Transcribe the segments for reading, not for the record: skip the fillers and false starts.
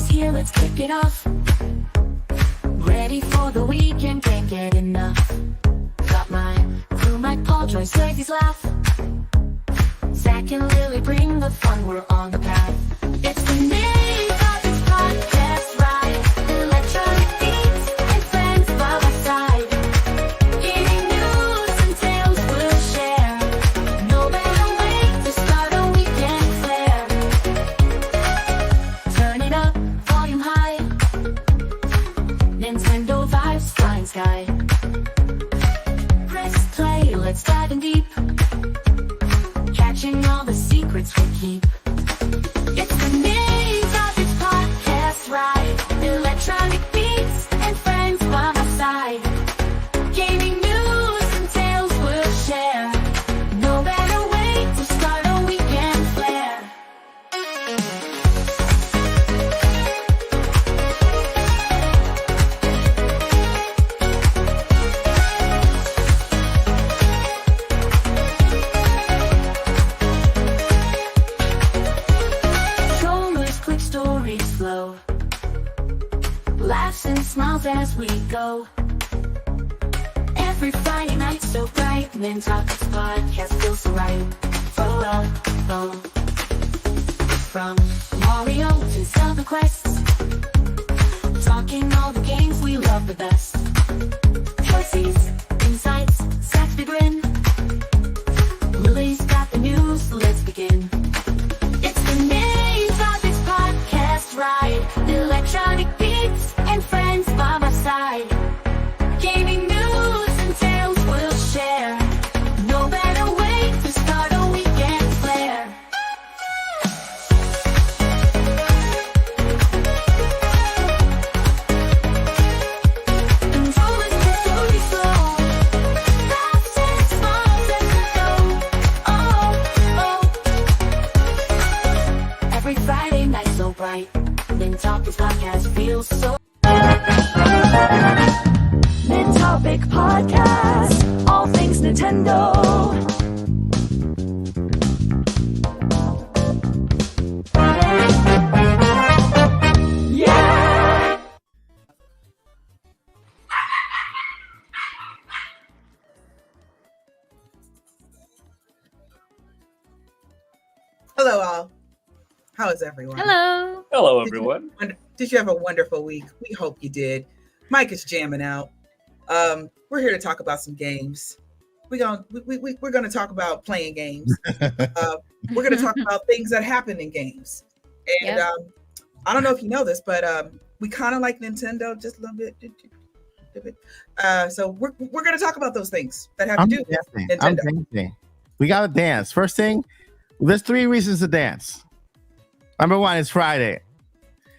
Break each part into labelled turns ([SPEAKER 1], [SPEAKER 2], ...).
[SPEAKER 1] here, let's kick it off. Ready for the weekend, can't get enough. Got my crew, Mike, Paul, Joyce, ladies laugh. Zach and Lily bring the fun, we're on the path. It's the Nintopics podcast ride. Electronic beats and friends by my side. Gaming news and tales we'll share. No better way to start a weekend flare. Turn it up, volume high. Nintendo vibes, flying sky. Press play, let's dive in deep. Catching all the secrets we keep. It's the Nintopics podcast ride. Electronic beats and friends by my side. Gaming news and tales we'll share. No better way to start a weekend flare. Strollers, quick stories flow. Laughs and smiles as we go. Every Friday night so bright. Nintopics podcast feels so right. Flow. From Mario to Zelda quests. Talking all the games we love the best. Choices, insights, Zach's big grin. Lily's got the news, let's begin. It's the Nintopics podcast ride. Electronic beats and friends by my side. Gaming news and tales we'll share. No better way to start a weekend flare. Controllers to story slow. Laughs and smiles as we go. Oh. Every Friday night so bright. Nintopics podcast feels so. Nintopic podcast, all things Nintendo. Yeah!
[SPEAKER 2] Hello, all. How is everyone?
[SPEAKER 3] Hello.
[SPEAKER 4] Hello, everyone.
[SPEAKER 2] Did you have a wonderful week? We hope you did. Mike is jamming out. We're here to talk about some games. We're gonna talk about playing games. We're gonna talk about things that happen in games. And
[SPEAKER 3] Yep.
[SPEAKER 2] I don't know if you know this, but we kind of like Nintendo just a little bit. So we're gonna talk about those things that have to do with Nintendo.
[SPEAKER 5] dancing. We gotta dance. First thing, there's 3 reasons to dance. Number 1, it's Friday.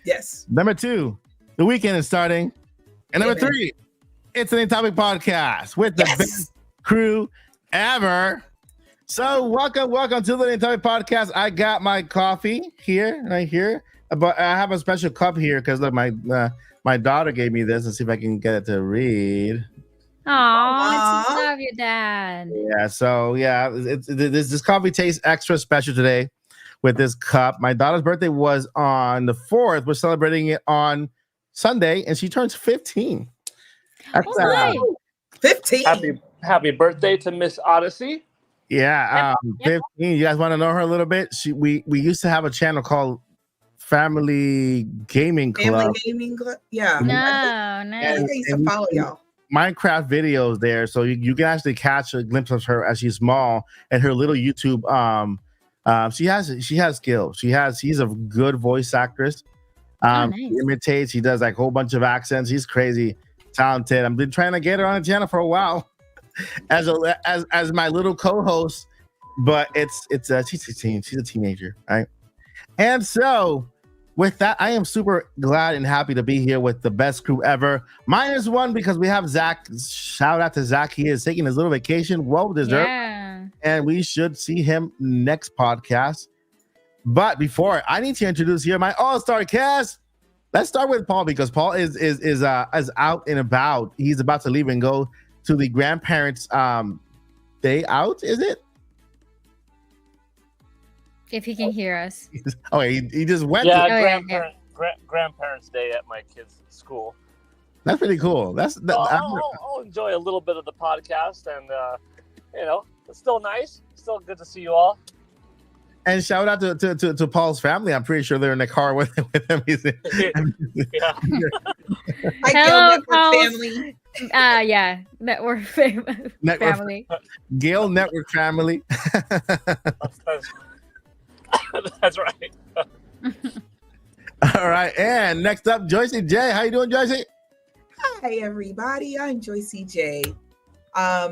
[SPEAKER 2] Yes.
[SPEAKER 5] Number 2, the weekend is starting. And number
[SPEAKER 2] Amen.
[SPEAKER 5] 3, it's an Nintopic podcast with the
[SPEAKER 2] Yes.
[SPEAKER 5] best crew ever. So welcome to the Nintopic podcast. I got my coffee here, right here. But I have a special cup here because look, my daughter gave me this. Let's see if I can get it to read.
[SPEAKER 3] Aw,
[SPEAKER 2] Aw.
[SPEAKER 3] I love your dad.
[SPEAKER 5] Yeah, so yeah, this coffee tastes extra special today with this cup. My daughter's birthday was on the 4th. We're celebrating it on Sunday, and she turns 15. That's,
[SPEAKER 3] Oh, nice.
[SPEAKER 2] 15.
[SPEAKER 4] Happy birthday to Miss Odyssey.
[SPEAKER 5] yeah,
[SPEAKER 3] Yep.
[SPEAKER 5] 15. You guys want to know her a little bit? We used to have a channel called Family Gaming Club.
[SPEAKER 2] Family gaming club. Yeah.
[SPEAKER 3] No,
[SPEAKER 2] I
[SPEAKER 3] no.
[SPEAKER 2] think I used to follow y'all.
[SPEAKER 5] Minecraft videos there, so you can actually catch a glimpse of her as she's small and her little YouTube. She has skills. She's a good voice actress.
[SPEAKER 3] Nice.
[SPEAKER 5] She imitates. She does like a whole bunch of accents. She's crazy talented. I've been trying to get her on the channel for a while as my little co-host, but she's a teenager, right? And so with that, I am super glad and happy to be here with the best crew ever. -1 because we have Zach. Shout out to Zach. He is taking his little vacation. Well deserved.
[SPEAKER 3] Yeah.
[SPEAKER 5] And we should see him next podcast. But before, I need to introduce here my all-star cast. Let's start with Paul because Paul is out and about. He's about to leave and go to the grandparents' day out. Is it?
[SPEAKER 3] If he can hear us.
[SPEAKER 5] Oh, he just went.
[SPEAKER 4] Yeah,
[SPEAKER 3] Oh, yeah,
[SPEAKER 4] grandparents' day at my kids' school.
[SPEAKER 5] That's pretty cool.
[SPEAKER 4] I'll enjoy a little bit of the podcast, and it's still nice. Still good to see you all.
[SPEAKER 5] And shout out to Paul's family. I'm pretty sure they're in the car with him.
[SPEAKER 4] Yeah.
[SPEAKER 2] Hi,
[SPEAKER 3] Hello,
[SPEAKER 2] Network
[SPEAKER 3] Paul's-
[SPEAKER 2] family.
[SPEAKER 3] Yeah, network family.
[SPEAKER 5] Gale Network family.
[SPEAKER 4] That's right.
[SPEAKER 5] All right, and next up, Joycey J. How you doing, Joycey?
[SPEAKER 2] Hi, everybody. I'm Joycey J. I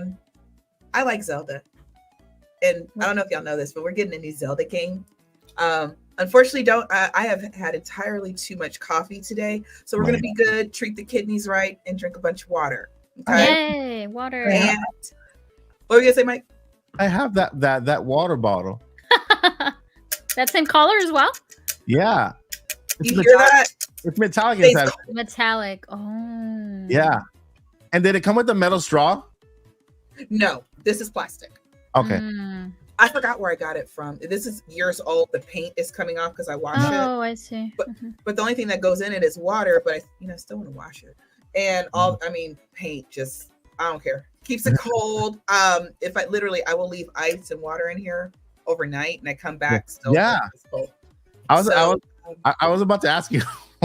[SPEAKER 2] like Zelda. And I don't know if y'all know this, but we're getting a new Zelda game. Unfortunately, I have had entirely too much coffee today. So we're going to be good, treat the kidneys right, and drink a bunch of water. Okay?
[SPEAKER 3] Yay, water.
[SPEAKER 2] And what were you going to say, Mike?
[SPEAKER 5] I have that water bottle.
[SPEAKER 3] That's in color as well?
[SPEAKER 5] Yeah. It's
[SPEAKER 2] You hear
[SPEAKER 5] metallic.
[SPEAKER 2] that?
[SPEAKER 5] It's metallic
[SPEAKER 2] Face
[SPEAKER 5] inside.
[SPEAKER 3] Metallic. Oh.
[SPEAKER 5] Yeah. And did it come with a metal straw?
[SPEAKER 2] No, this is plastic.
[SPEAKER 5] Okay.
[SPEAKER 3] Mm.
[SPEAKER 2] I forgot where I got it from. This is years old. The paint is coming off because I washed it.
[SPEAKER 3] Oh, I see.
[SPEAKER 2] But the only thing that goes in it is water, but I still want to wash it. And paint just, I don't care. Keeps it cold. If I will leave ice and water in here overnight and I come back still.
[SPEAKER 5] Yeah.
[SPEAKER 2] It's cold.
[SPEAKER 5] I was about to ask you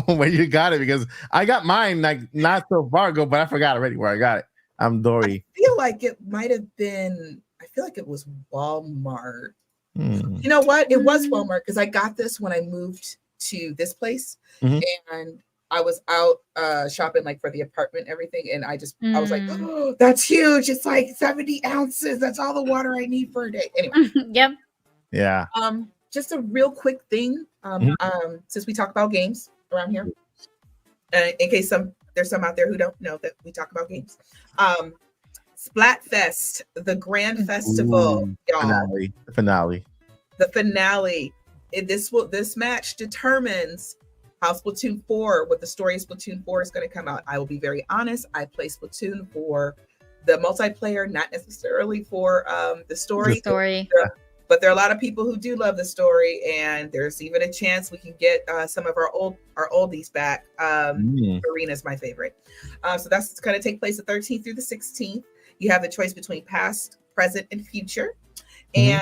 [SPEAKER 5] where you got it because I got mine like not so far ago, but I forgot already where I got it. I'm Dory.
[SPEAKER 2] I feel like it might have been, I feel like it was Walmart.
[SPEAKER 5] Hmm.
[SPEAKER 2] You know what? It was Walmart because I got this when I moved to this place and I was out shopping like for the apartment and everything. And I was like, oh, that's huge. It's like 70 ounces. That's all the water I need for a day. Anyway.
[SPEAKER 3] Yep.
[SPEAKER 5] Yeah.
[SPEAKER 2] Just a real quick thing. Since we talk about games around here, in case there's some out there who don't know that we talk about games. Splatfest, the grand festival, y'all.
[SPEAKER 5] Finale.
[SPEAKER 2] The finale. This match determines how Splatoon 4, what the story of Splatoon 4 is going to come out. I will be very honest. I play Splatoon for the multiplayer, not necessarily for the story. But there are a lot of people who do love the story, and there's even a chance we can get some of our oldies back. Arena's my favorite. So that's going to take place the 13th through the 16th. You have the choice between past, present, and future. And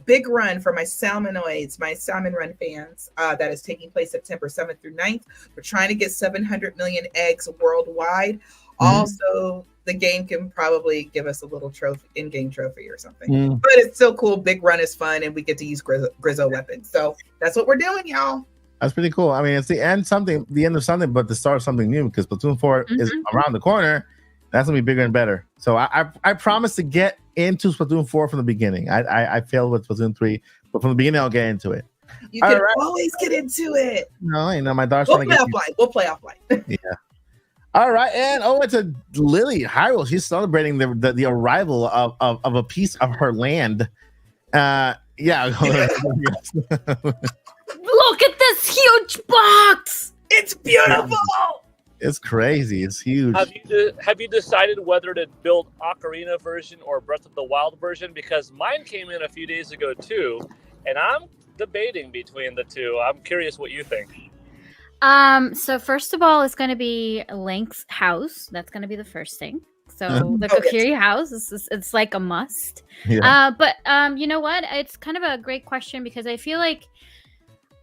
[SPEAKER 2] big run for my Salmonoids, my Salmon Run fans, that is taking place September 7th through 9th. We're trying to get 700 million eggs worldwide. Also, the game can probably give us a little in-game trophy or something. But it's still cool. Big run is fun, and we get to use Grizzo weapons. So that's what we're doing, y'all.
[SPEAKER 5] That's pretty cool. I mean, it's the end of something, but the start of something new because Splatoon 4 is around the corner. That's gonna be bigger and better. So I promise to get into Splatoon 4 from the beginning. I failed with Splatoon 3, but from the beginning I'll get into it.
[SPEAKER 2] You can always get into it.
[SPEAKER 5] No, my daughter's
[SPEAKER 2] We'll
[SPEAKER 5] trying to get
[SPEAKER 2] We'll play offline.
[SPEAKER 5] Yeah. All right, and over to Lilly Hyrule. She's celebrating the arrival of a piece of her land. Yeah.
[SPEAKER 3] Look at this huge box.
[SPEAKER 2] It's beautiful.
[SPEAKER 5] It's crazy. It's huge.
[SPEAKER 4] Have you decided whether to build Ocarina version or Breath of the Wild version? Because mine came in a few days ago too, and I'm debating between the two. I'm curious what you think.
[SPEAKER 3] So first of all, it's going to be Link's house. That's going to be the first thing. So the Kokiri house it's like a must.
[SPEAKER 5] Yeah.
[SPEAKER 3] But you know what? It's kind of a great question because I think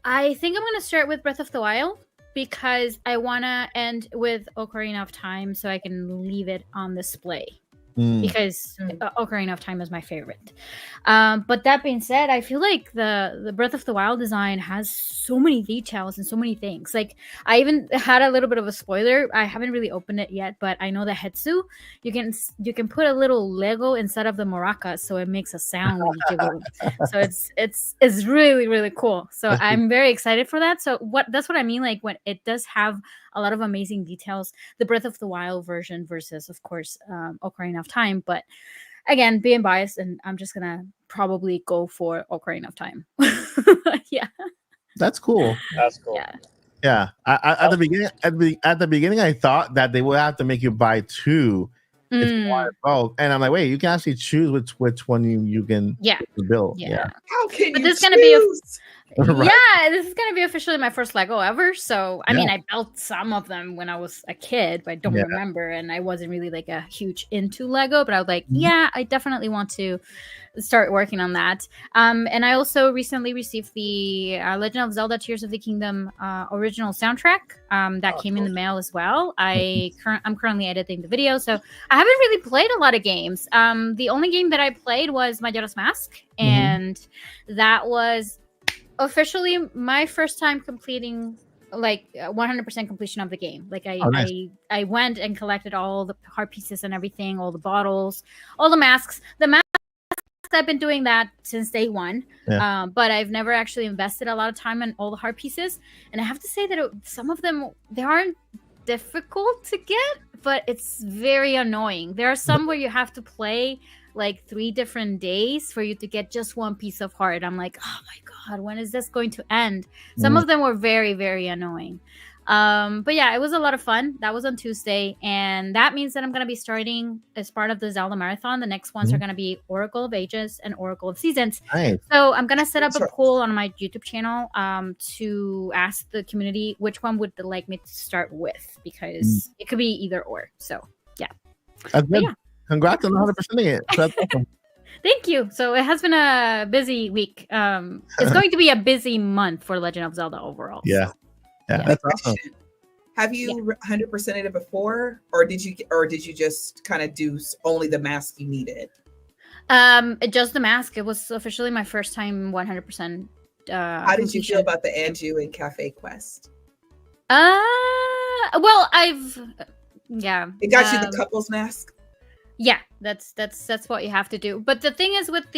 [SPEAKER 3] I'm going to start with Breath of the Wild because I want to end with Ocarina of Time so I can leave it on display. Because Ocarina of Time is my favorite. But that being said, I feel like the Breath of the Wild design has so many details and so many things. Like I even had a little bit of a spoiler. I haven't really opened it yet, but I know the Hetsu, you can put a little Lego inside of the maraca so it makes a sound when you jiggle. So it's really, really cool. So I'm very excited for that. So that's what I mean. Like when it does have a lot of amazing details, the Breath of the Wild version versus, of course, Ocarina of Time. But again, being biased, and I'm just gonna probably go for Ocarina of Time. Yeah,
[SPEAKER 5] that's cool.
[SPEAKER 4] That's cool.
[SPEAKER 5] Yeah. At the beginning, I thought that they would have to make you buy two. If you want both, and I'm like, wait, you can actually choose which one you can build.
[SPEAKER 3] Yeah.
[SPEAKER 2] How can
[SPEAKER 3] But
[SPEAKER 2] you
[SPEAKER 3] there's
[SPEAKER 2] choose?
[SPEAKER 3] gonna be
[SPEAKER 5] Right.
[SPEAKER 3] Yeah, this is gonna be officially my first Lego ever. So I
[SPEAKER 5] Yeah.
[SPEAKER 3] mean, I built some of them when I was a kid, but I don't
[SPEAKER 5] Yeah.
[SPEAKER 3] remember, and I wasn't really like a huge into Lego. But I was like,
[SPEAKER 5] Mhm.
[SPEAKER 3] yeah, I definitely want to start working on that. And I also recently received the Legend of Zelda: Tears of the Kingdom original soundtrack that
[SPEAKER 2] Oh,
[SPEAKER 3] came in the
[SPEAKER 2] cool.
[SPEAKER 3] mail as well. I'm currently editing the video, so I haven't really played a lot of games. The only game that I played was Majora's Mask, and that was officially my first time completing like 100% completion of the game. Like
[SPEAKER 5] Oh, nice.
[SPEAKER 3] I went and collected all the heart pieces and everything, all the bottles, all the masks. The masks, I've been doing that since day one.
[SPEAKER 5] Yeah.
[SPEAKER 3] But I've never actually invested a lot of time in all the heart pieces. And I have to say that some of them, they aren't difficult to get, but it's very annoying. There are some where you have to play like 3 different days for you to get just one piece of heart. I'm like, oh my god, when is this going to end? Some of them were very, very annoying. But yeah, it was a lot of fun. That was on Tuesday, and that means that I'm gonna be starting as part of the Zelda marathon. The next ones are gonna be Oracle of Ages and Oracle of Seasons.
[SPEAKER 5] Nice.
[SPEAKER 3] So I'm gonna set up a
[SPEAKER 2] Sure.
[SPEAKER 3] poll on my YouTube channel to ask the community which one would they like me to start with, because it could be either or. So
[SPEAKER 5] That's good.
[SPEAKER 3] yeah.
[SPEAKER 5] Congrats on 100%ing it. That's awesome.
[SPEAKER 3] Thank you. So it has been a busy week. It's going to be a busy month for Legend of Zelda overall.
[SPEAKER 5] Yeah.
[SPEAKER 3] So.
[SPEAKER 5] Yeah,
[SPEAKER 3] Yeah.
[SPEAKER 5] that's awesome.
[SPEAKER 2] Question. Have you 100%ed it before, or did you just kind of do only the mask you needed?
[SPEAKER 3] Just the mask. It was officially my first time 100%.
[SPEAKER 2] How did you feel about the Anju and Cafe quest?
[SPEAKER 3] Well,
[SPEAKER 2] It got you the couples mask.
[SPEAKER 3] Yeah, that's what you have to do. But the thing is with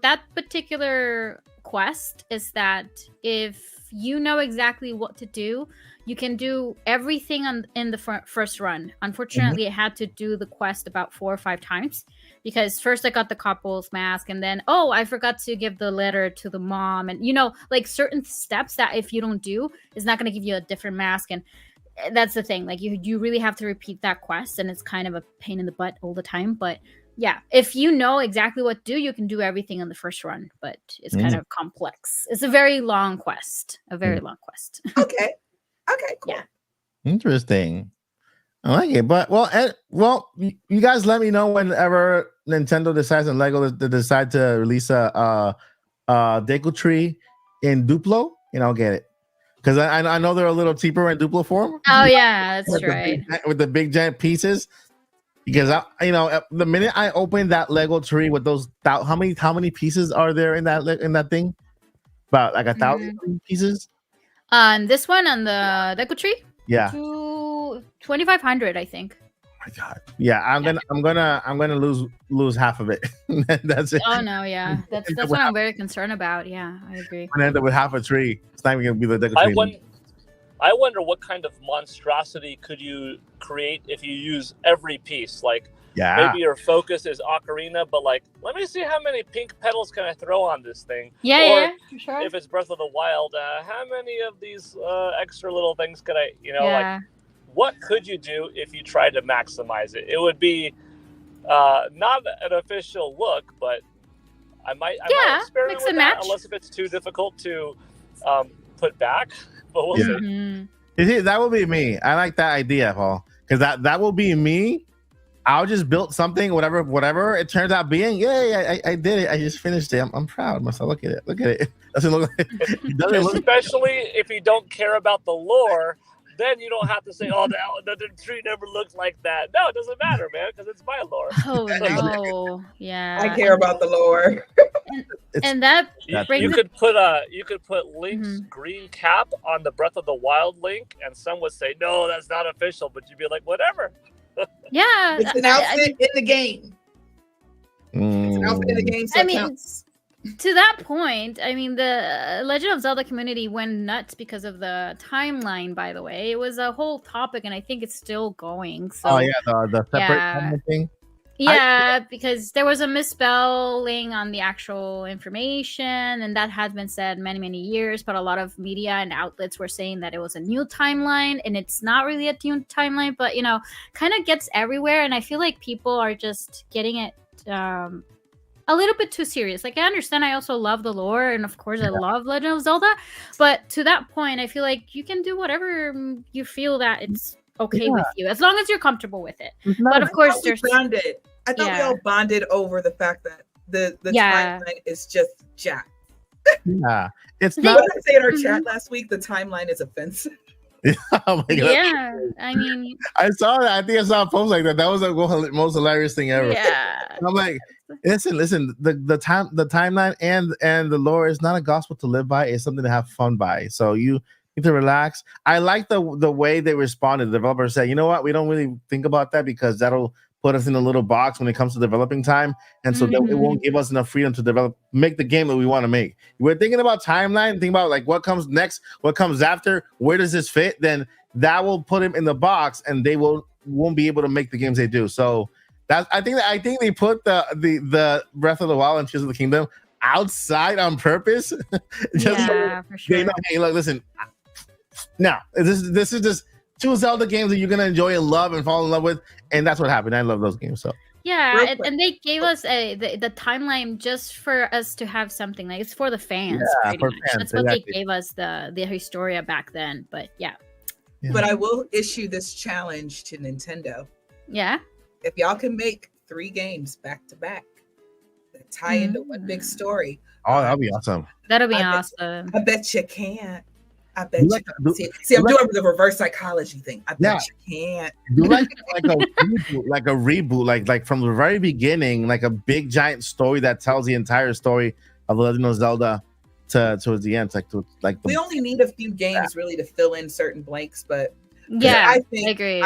[SPEAKER 3] that particular quest is that if you know exactly what to do, you can do everything in the first run. Unfortunately, I had to do the quest about 4 or 5 times, because first I got the couple's mask, and then I forgot to give the letter to the mom, and like certain steps that if you don't do, is not going to give you a different mask. And that's the thing, like you really have to repeat that quest, and it's kind of a pain in the butt all the time. But yeah, if you know exactly what to do, you can do everything on the first run, but it's kind of complex. It's a very long quest, long quest.
[SPEAKER 2] Okay. Okay. Cool.
[SPEAKER 3] Yeah.
[SPEAKER 5] Interesting. I like it. But you guys let me know whenever Nintendo decides and Lego to decide to release a Deku Tree in Duplo, and I'll get it. Because I know they're a little cheaper in Duplo form.
[SPEAKER 3] Oh yeah, that's right.
[SPEAKER 5] With the big giant pieces. Because the minute I opened that Lego tree with those, how many pieces are there in that thing? About like 1,000 pieces.
[SPEAKER 3] This one on the Deku Tree.
[SPEAKER 5] Yeah.
[SPEAKER 3] 2,500, I think.
[SPEAKER 5] Oh my god. Yeah, I'm gonna lose half of it. That's it.
[SPEAKER 3] Oh no, yeah, that's what I'm very concerned about. Yeah, I agree.
[SPEAKER 5] I'm gonna end up with half a tree. It's not even gonna be the Deku tree.
[SPEAKER 4] I wonder what kind of monstrosity could you create if you use every piece. Like, maybe your focus is Ocarina, but like, let me see how many pink petals can I throw on this thing.
[SPEAKER 3] Yeah, for sure.
[SPEAKER 4] If it's Breath of the Wild, how many of these extra little things could I, like, what could you do if you tried to maximize it? It would be not an official look, but I might experiment with that, unless if it's too difficult to put back. But we'll see.
[SPEAKER 5] That will be me. I like that idea, Paul, because that will be me. I'll just build something, whatever it turns out being. Yeah, I did it. I just finished it. I'm proud of myself. Look at it. Doesn't look like
[SPEAKER 4] Especially if you don't care about the lore, then you don't have to say, "Oh, the tree never looks like that." No, it doesn't matter, man, because it's my lore.
[SPEAKER 3] Oh no, yeah.
[SPEAKER 2] I care about the lore.
[SPEAKER 3] And that
[SPEAKER 4] you could put Link's green cap on the Breath of the Wild Link, and some would say, "No, that's not official," but you'd be like, "Whatever."
[SPEAKER 3] Yeah,
[SPEAKER 2] it's an outfit in the game. It's an outfit in the game. So counts.
[SPEAKER 3] To that point, I mean, the Legend of Zelda community went nuts because of the timeline. By the way, it was a whole topic, and I think it's still going. So,
[SPEAKER 5] oh yeah, the separate thing.
[SPEAKER 3] Yeah, because there was a misspelling on the actual information, and that has been said many years. But a lot of media and outlets were saying that it was a new timeline, and it's not really a new timeline. But kind of gets everywhere, and I feel like people are just getting it a little bit too serious. Like I understand, I also love the lore, and of course I love Legend of Zelda, but to that point, I feel like you can do whatever you feel that it's okay with you, as long as you're comfortable with it. But of course, there's
[SPEAKER 2] bonded. I thought we all bonded over the fact that the timeline is just jacked.
[SPEAKER 5] Yeah, it's
[SPEAKER 2] What
[SPEAKER 5] not.
[SPEAKER 2] did I say in our chat last week? The timeline is offensive.
[SPEAKER 5] Oh my God.
[SPEAKER 3] Yeah, I mean,
[SPEAKER 5] I saw that. I think I saw a post like that. That was the most hilarious thing ever.
[SPEAKER 3] yeah,
[SPEAKER 5] I'm like, listen. The timeline and the lore is not a gospel to live by. It's something to have fun by. So you need to relax. I like the way they responded. The developer said, you know what? We don't really think about that because that'll put us in a little box when it comes to developing time, and so that it won't give us enough freedom to make the game that we want to make. We're thinking about timeline, thinking about like what comes next, what comes after, where does this fit? Then that will put him in the box, and they won't be able to make the games they do. So that I think they put the Breath of the Wild and Tears of the Kingdom outside on purpose. Just so
[SPEAKER 3] for sure.
[SPEAKER 5] they know, hey, look, listen. Now this is just 2 Zelda games that you're gonna enjoy and love and fall in love with, and that's what happened. I love those games. So
[SPEAKER 3] yeah, and they gave us the timeline just for us to have something, like it's for the fans.
[SPEAKER 5] Yeah,
[SPEAKER 3] pretty
[SPEAKER 5] for
[SPEAKER 3] much.
[SPEAKER 5] fans,
[SPEAKER 3] That's what
[SPEAKER 5] exactly.
[SPEAKER 3] they gave us the Historia back then. But yeah,
[SPEAKER 2] But I will issue this challenge to Nintendo.
[SPEAKER 3] yeah.
[SPEAKER 2] If y'all can make 3 games back to back that tie into one big story,
[SPEAKER 5] oh, that'll be awesome.
[SPEAKER 3] That'll be
[SPEAKER 2] I bet-
[SPEAKER 3] awesome.
[SPEAKER 2] I bet you can't. I bet
[SPEAKER 5] Do
[SPEAKER 2] you
[SPEAKER 5] like-
[SPEAKER 2] can't.
[SPEAKER 5] do-
[SPEAKER 2] See, I'm
[SPEAKER 5] do like-
[SPEAKER 2] doing the reverse psychology thing. I bet you can't.
[SPEAKER 5] Do like a reboot, like from the very beginning, like a big giant story that tells the entire story of Legend of Zelda towards the end.
[SPEAKER 2] We only need a few games really to fill in certain blanks, but
[SPEAKER 3] Yeah,
[SPEAKER 2] I
[SPEAKER 3] I agree.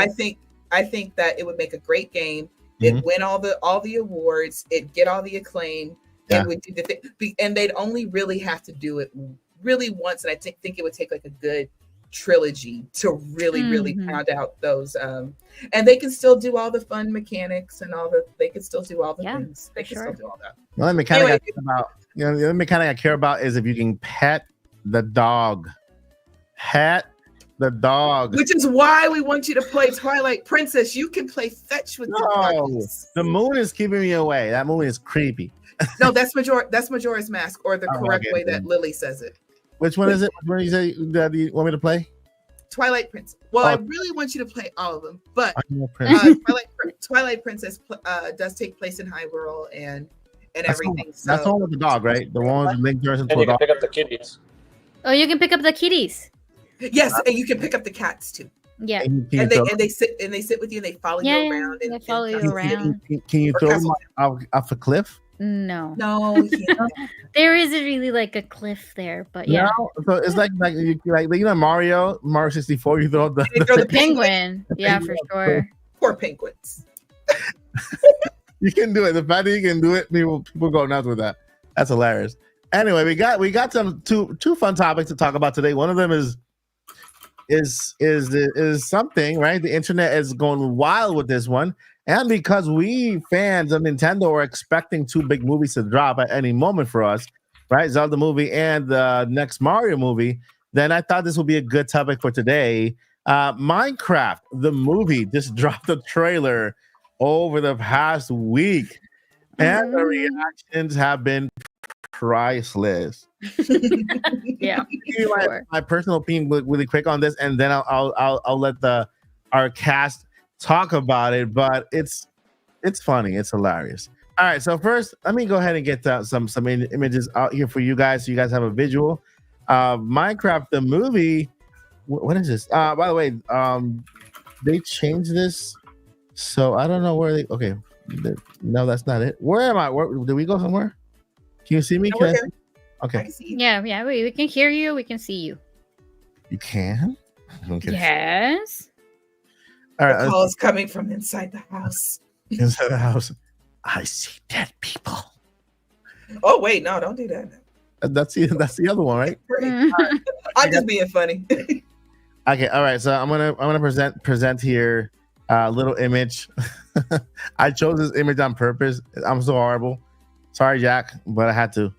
[SPEAKER 2] I think that it would make a great game. It'd win all the awards. It'd get all the acclaim.
[SPEAKER 5] Yeah.
[SPEAKER 2] It would do the thing, and they'd only really have to do it really once. And I think it would take like a good trilogy to really pound out those. And they can still do all the fun mechanics and they can still do all the things. They can still do all that.
[SPEAKER 5] The only mechanic the other mechanic I care about is if you can pet the dog. Pet the dog.
[SPEAKER 2] Which is why we want you to play Twilight Princess. You can play fetch with the dogs.
[SPEAKER 5] The moon is keeping me away. That moon is creepy.
[SPEAKER 2] No, that's Majora's Mask, or the correct way that Lily says it.
[SPEAKER 5] Which one is it? Which one you say that you want me to play?
[SPEAKER 2] Twilight Princess. Well, I really want you to play all of them, but Twilight Princess does take place in Hyrule and everything.
[SPEAKER 5] That's the one with the dog, right? The one with Link turns into
[SPEAKER 4] And
[SPEAKER 5] a
[SPEAKER 4] you can
[SPEAKER 5] dog.
[SPEAKER 4] pick up the kitties.
[SPEAKER 3] Oh, you can pick up the kitties.
[SPEAKER 2] Yes, and you can pick up the cats too.
[SPEAKER 3] Yeah.
[SPEAKER 2] And they sit with you and they follow you around.
[SPEAKER 3] They follow you around.
[SPEAKER 5] Can you throw them off a cliff?
[SPEAKER 3] No.
[SPEAKER 2] No, you can't.
[SPEAKER 3] There isn't really like a cliff there, but yeah.
[SPEAKER 5] No? So it's like Mario 64. You throw the
[SPEAKER 2] They throw the
[SPEAKER 3] Penguin. Yeah, for sure.
[SPEAKER 2] Poor penguins.
[SPEAKER 5] You can do it. The fact that you can do it, people go nuts with that. That's hilarious. Anyway, we got some two fun topics to talk about today. One of them is something, right? The internet is going wild with this one. And because we fans of Nintendo are expecting 2 big movies to drop at any moment for us, right? Zelda movie and the next Mario movie, then I thought this would be a good topic for today. Minecraft, the movie, just dropped a trailer over the past week. And the reactions have been priceless.
[SPEAKER 3] Yeah.
[SPEAKER 5] My personal opinion really quick on this, and then I'll let our cast talk about it. But it's funny, it's hilarious. All right, so first let me go ahead and get some images out here for you guys, so you guys have a visual. Minecraft the movie. What is this? By the way, they changed this, so I don't know where they. Okay, no, that's not it. Where am I? Did we go somewhere? Can you see me?
[SPEAKER 2] No,
[SPEAKER 5] Okay.
[SPEAKER 3] Yeah, we can hear you, we can see you.
[SPEAKER 5] You can? Okay.
[SPEAKER 3] Yes.
[SPEAKER 5] All right.
[SPEAKER 2] The call is coming from inside the house.
[SPEAKER 5] Inside the house. I see dead people.
[SPEAKER 2] Oh wait, no, don't do that.
[SPEAKER 5] That's the other one, right?
[SPEAKER 2] I'm just being funny.
[SPEAKER 5] Okay, all right. So I'm gonna present here a little image. I chose this image on purpose. I'm so horrible. Sorry, Jack, but I had to.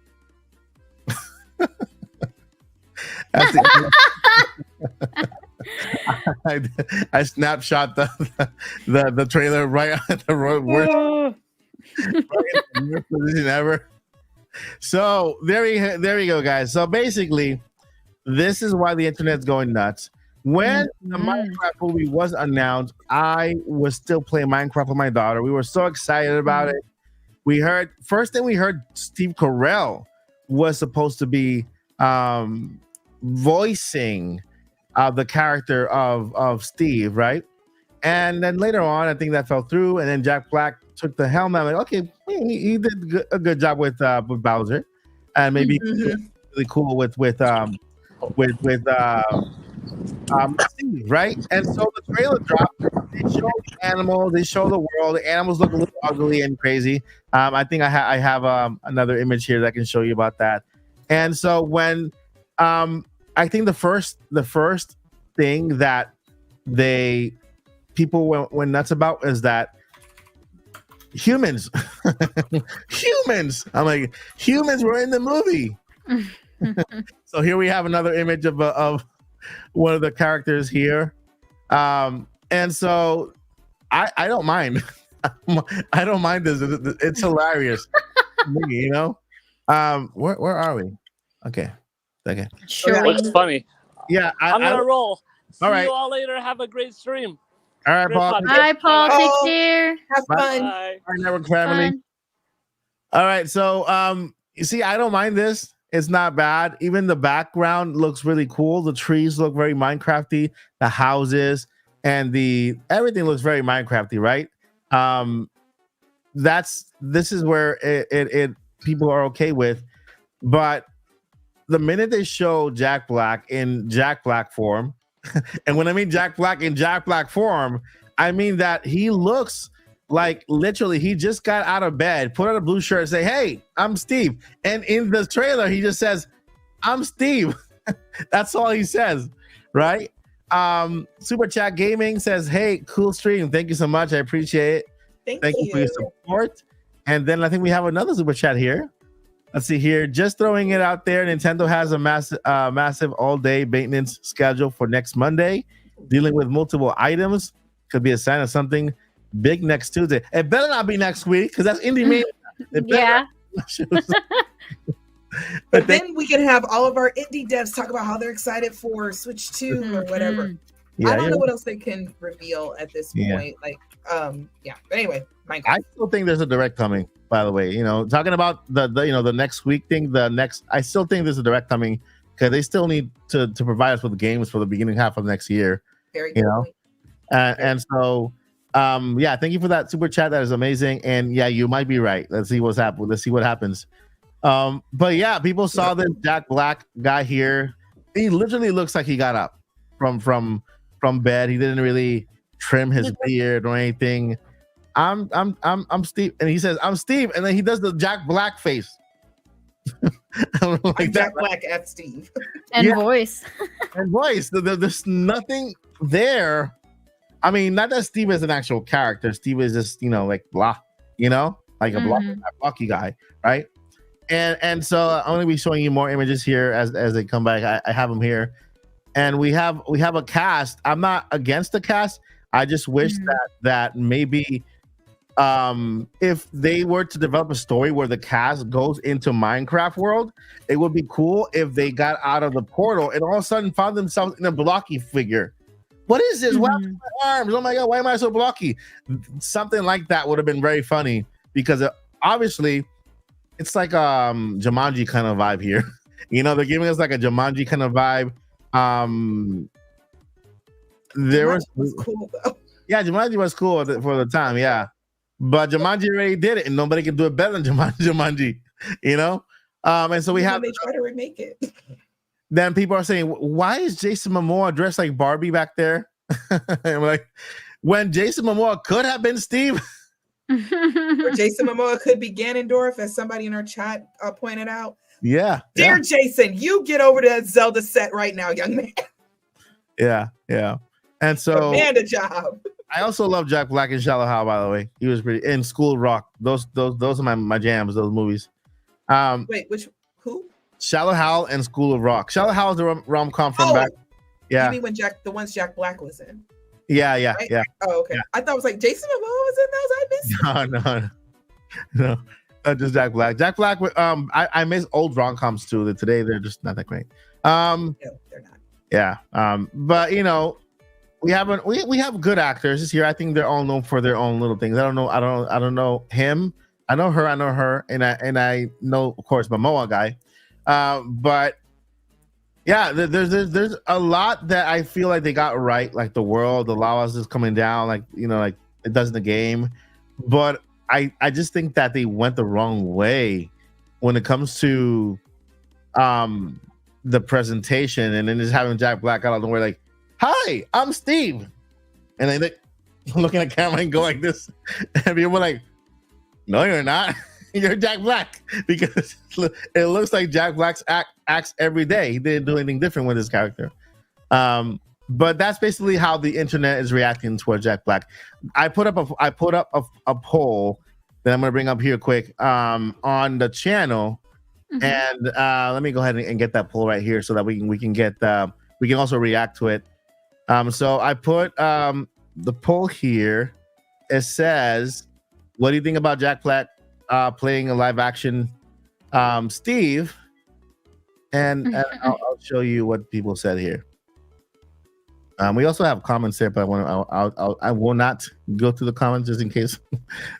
[SPEAKER 5] I snapshot the trailer right on the road. Worst position ever. So there you go, guys. So basically, this is why the internet's going nuts. When the Minecraft movie was announced, I was still playing Minecraft with my daughter. We were so excited about it. First thing we heard, Steve Carell was supposed to be voicing the character of Steve, right? And then later on, I think that fell through, and then Jack Black took the helm. I'm like, okay, he did a good job with Bowser, and maybe really cool with Steve, right? And so the trailer dropped. They show the animals, they show the world. The animals look a little ugly and crazy. I think I have another image here that I can show you about that. And so when I think the first thing that people went nuts about is that humans. I'm like, humans were in the movie. So here we have another image of one of the characters here. And so I don't mind. I don't mind this. It's hilarious. You know? Where are we? Okay.
[SPEAKER 3] Sure.
[SPEAKER 4] Looks funny.
[SPEAKER 5] Yeah,
[SPEAKER 4] I'm gonna roll. See
[SPEAKER 5] all right.
[SPEAKER 4] you all later. Have a great stream.
[SPEAKER 5] All right,
[SPEAKER 4] Great
[SPEAKER 5] Paul.
[SPEAKER 4] podcast.
[SPEAKER 3] Bye, Paul.
[SPEAKER 2] Oh.
[SPEAKER 3] Take care.
[SPEAKER 2] Have fun.
[SPEAKER 4] Bye.
[SPEAKER 5] Our network family.
[SPEAKER 3] Fun.
[SPEAKER 5] All right, so you see, I don't mind this. It's not bad. Even the background looks really cool. The trees look very Minecrafty. The houses and everything looks very Minecrafty, right? This is where it people are okay with, but the minute they show Jack Black in Jack Black form, and when I mean Jack Black in Jack Black form, I mean that he looks like literally he just got out of bed, put on a blue shirt, and say, "Hey, I'm Steve." And in the trailer, he just says, "I'm Steve." That's all he says, right? Super Chat Gaming says, "Hey, cool stream. Thank you so much. I appreciate it. Thank you for your support." And then I think we have another super chat here. Let's see here. Just throwing it out there. Nintendo has a massive all-day maintenance schedule for next Monday, dealing with multiple items. Could be a sign of something big next Tuesday. It better not be next week because that's Indie Mania.
[SPEAKER 3] Yeah.
[SPEAKER 2] But then we can have all of our indie devs talk about how they're excited for Switch 2 or whatever. I don't know what else they can reveal at this point. Like, yeah. But anyway, Minecraft.
[SPEAKER 5] I still think there's a direct coming. By the way, talking about the next week thing, I still think there's a direct coming because they still need to provide us with games for the beginning half of next year.
[SPEAKER 2] Very good.
[SPEAKER 5] And so, yeah, thank you for that super chat. That is amazing. And yeah, you might be right. Let's see what's happening. Let's see what happens. But yeah, people saw this Jack Black guy here. He literally looks like he got up from bed. He didn't really trim his beard or anything. I'm Steve, and he says, "I'm Steve," and then he does the Jack Black face.
[SPEAKER 2] Like Jack Black at Steve.
[SPEAKER 3] And voice.
[SPEAKER 5] And voice. There's nothing there. I mean, not that Steve is an actual character. Steve is just, like blah, like a blocky guy, right? And so I'm going to be showing you more images here as they come back. I have them here, and we have a cast. I'm not against the cast. I just wish that maybe if they were to develop a story where the cast goes into Minecraft world, it would be cool if they got out of the portal and all of a sudden found themselves in a blocky figure. What is this? What happened to my arms? Oh my god, why am I so blocky? Something like that would have been very funny because obviously it's like Jumanji kind of vibe here. They're giving us like a Jumanji kind of vibe.
[SPEAKER 2] Jumanji was cool though. Yeah,
[SPEAKER 5] Jumanji was cool for the time, yeah. But Jumanji already did it, and nobody can do it better than Jumanji, And so we have.
[SPEAKER 2] They try to remake it.
[SPEAKER 5] Then people are saying, "Why is Jason Momoa dressed like Barbie back there?" I'm like, when Jason Momoa could have been Steve.
[SPEAKER 2] Or Jason Momoa could be Ganondorf, as somebody in our chat pointed out.
[SPEAKER 5] Yeah.
[SPEAKER 2] Dear Jason, you get over to that Zelda set right now, young man.
[SPEAKER 5] Yeah. And so,
[SPEAKER 2] Amanda job.
[SPEAKER 5] I also love Jack Black and Shallow Hal, by the way. He was pretty in School of Rock. Those are my jams, those movies.
[SPEAKER 2] Wait, who?
[SPEAKER 5] Shallow Hal and School of Rock. Shallow Hal is the rom-com from back. Yeah.
[SPEAKER 2] You mean when the ones Jack Black was in?
[SPEAKER 5] Yeah.
[SPEAKER 2] Right?
[SPEAKER 5] Yeah.
[SPEAKER 2] Oh, okay. Yeah. I thought it was like Jason Momoa was in those. I missed.
[SPEAKER 5] No. No, just Jack Black. Jack Black. I miss old rom-coms too. That today they're just not that great.
[SPEAKER 2] No, they're not.
[SPEAKER 5] Yeah. But you know, we have good actors here. I think they're all known for their own little things. I don't know him. I know her, and I know, of course, Momoa guy. But yeah, there's a lot that I feel like they got right, like the world, the lawas is coming down, like like it does in the game. But I just think that they went the wrong way when it comes to the presentation, and then just having Jack Black out of nowhere, like, "Hi, I'm Steve," and then they looking at camera and go like this, and people were like, "No, you're not. You're Jack Black," because it looks like Jack Black's acts every day. He didn't do anything different with his character. But that's basically how the internet is reacting toward Jack Black. I put up a poll that I'm going to bring up here quick on the channel, and let me go ahead and get that poll right here so that we can get we can also react to it. So I put the poll here. It says, "What do you think about Jack Black playing a live action Steve?" And I'll show you what people said here. We also have comments there, but I will not go through the comments just in case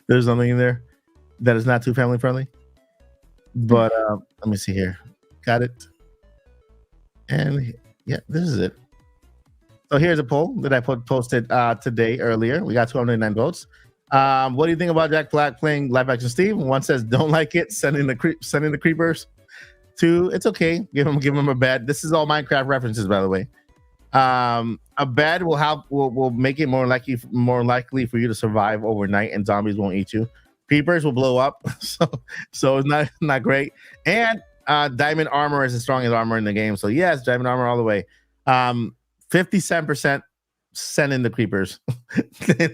[SPEAKER 5] there's something in there that is not too family friendly. But let me see here. Got it. And yeah, this is it. So here's a poll that I posted today earlier. We got 209 votes. What do you think about Jack Black playing live action Steve? One says don't like it, send in the creepers. 2, it's okay. Give him a bad. This is all Minecraft references, by the way. A bed will make it more likely for you to survive overnight, and zombies won't eat you. Creepers will blow up, so it's not great. And diamond armor is the strongest armor in the game, so yes, diamond armor all the way. 57% sent in the creepers. they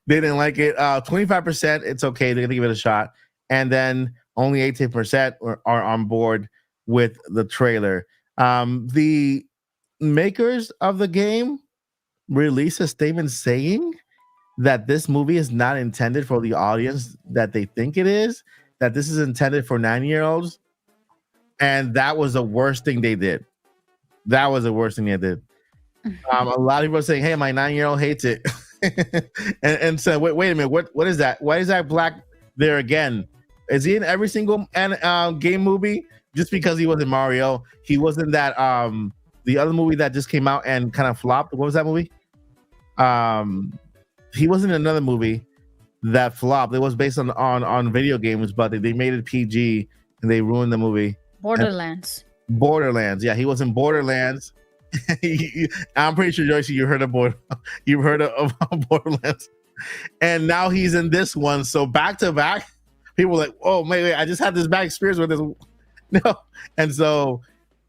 [SPEAKER 5] didn't like it. 25% it's okay. They're gonna give it a shot, and then only 18% are on board with the trailer. The makers of the game released a statement saying that this movie is not intended for the audience that they think it is, that this is intended for 9-year-olds, and that was the worst thing they did. A lot of people are saying, "Hey, my 9-year-old hates it," and so wait a minute, what is that? Why is that Black there again? Is he in every single game movie? Just because he was in Mario, he wasn't that the other movie that just came out and kind of flopped. What was that movie? He wasn't in another movie that flopped. It was based on video games, but they made it PG and they ruined the movie.
[SPEAKER 3] Borderlands.
[SPEAKER 5] Yeah, he was in Borderlands. I'm pretty sure, Joyce, you heard of Borderlands, and now he's in this one. So back to back, people are like, "Oh, wait, I just had this bad experience with this." No, and so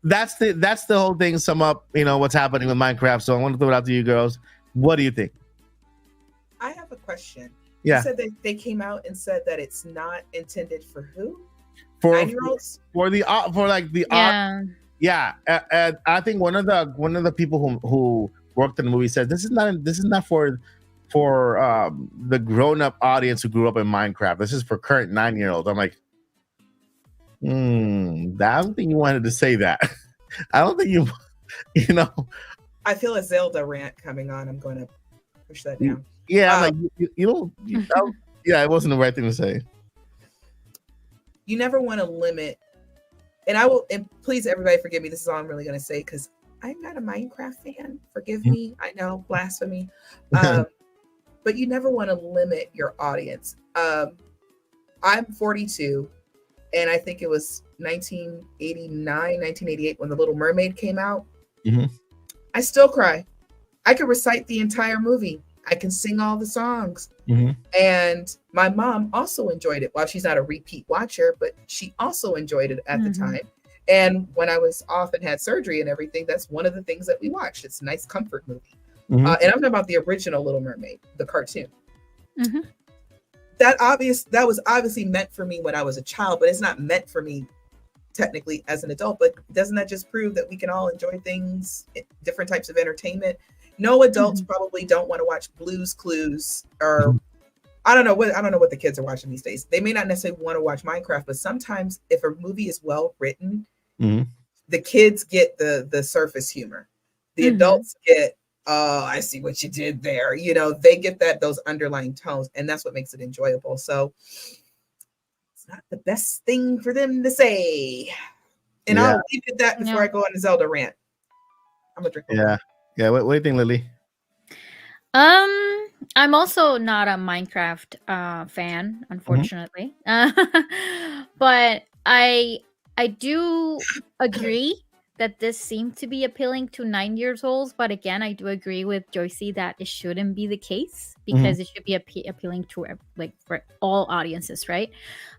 [SPEAKER 5] that's the whole thing. Sum up, what's happening with Minecraft. So I want to throw it out to you girls. What do you think?
[SPEAKER 2] I have a question.
[SPEAKER 5] Yeah.
[SPEAKER 2] You said that they came out and said that it's not intended for who?
[SPEAKER 5] For
[SPEAKER 2] 9-year-olds?
[SPEAKER 5] For the yeah. I think one of the people who worked in the movie said this is not for the grown-up audience who grew up in Minecraft. This is for current 9-year-olds. I'm like, I don't think you wanted to say that. I don't think you
[SPEAKER 2] I feel a Zelda rant coming on. I'm going to push that down.
[SPEAKER 5] Yeah, I'm like, yeah, it wasn't the right thing to say.
[SPEAKER 2] You never want to limit, and please, everybody, forgive me. This is all I'm really going to say because I'm not a Minecraft fan. Forgive me. I know, blasphemy. But you never want to limit your audience. I'm 42, and I think it was 1989, 1988 when The Little Mermaid came out.
[SPEAKER 5] Mm-hmm.
[SPEAKER 2] I still cry. I could recite the entire movie. I can sing all the songs.
[SPEAKER 5] Mm-hmm.
[SPEAKER 2] And my mom also enjoyed it. While she's not a repeat watcher, but she also enjoyed it at the time. And when I was off and had surgery and everything, that's one of the things that we watched. It's a nice comfort movie.
[SPEAKER 5] Mm-hmm.
[SPEAKER 2] And I'm talking about the original Little Mermaid, the cartoon.
[SPEAKER 3] Mm-hmm.
[SPEAKER 2] That was obviously meant for me when I was a child, but it's not meant for me technically as an adult. But doesn't that just prove that we can all enjoy things, different types of entertainment? No adults probably don't want to watch Blue's Clues or I don't know what the kids are watching these days. They may not necessarily want to watch Minecraft, but sometimes if a movie is well written, the kids get the surface humor. The adults get, oh, I see what you did there. You know, they get those underlying tones, and that's what makes it enjoyable. So it's not the best thing for them to say. And I'll leave it at that before I go on a Zelda rant. I'm gonna drink.
[SPEAKER 5] Yeah. What do you think, Lily?
[SPEAKER 3] I'm also not a Minecraft fan, unfortunately. But I do agree that this seemed to be appealing to 9 years olds. But again, I do agree with Joycey that it shouldn't be the case, because it should be appealing to for all audiences, right?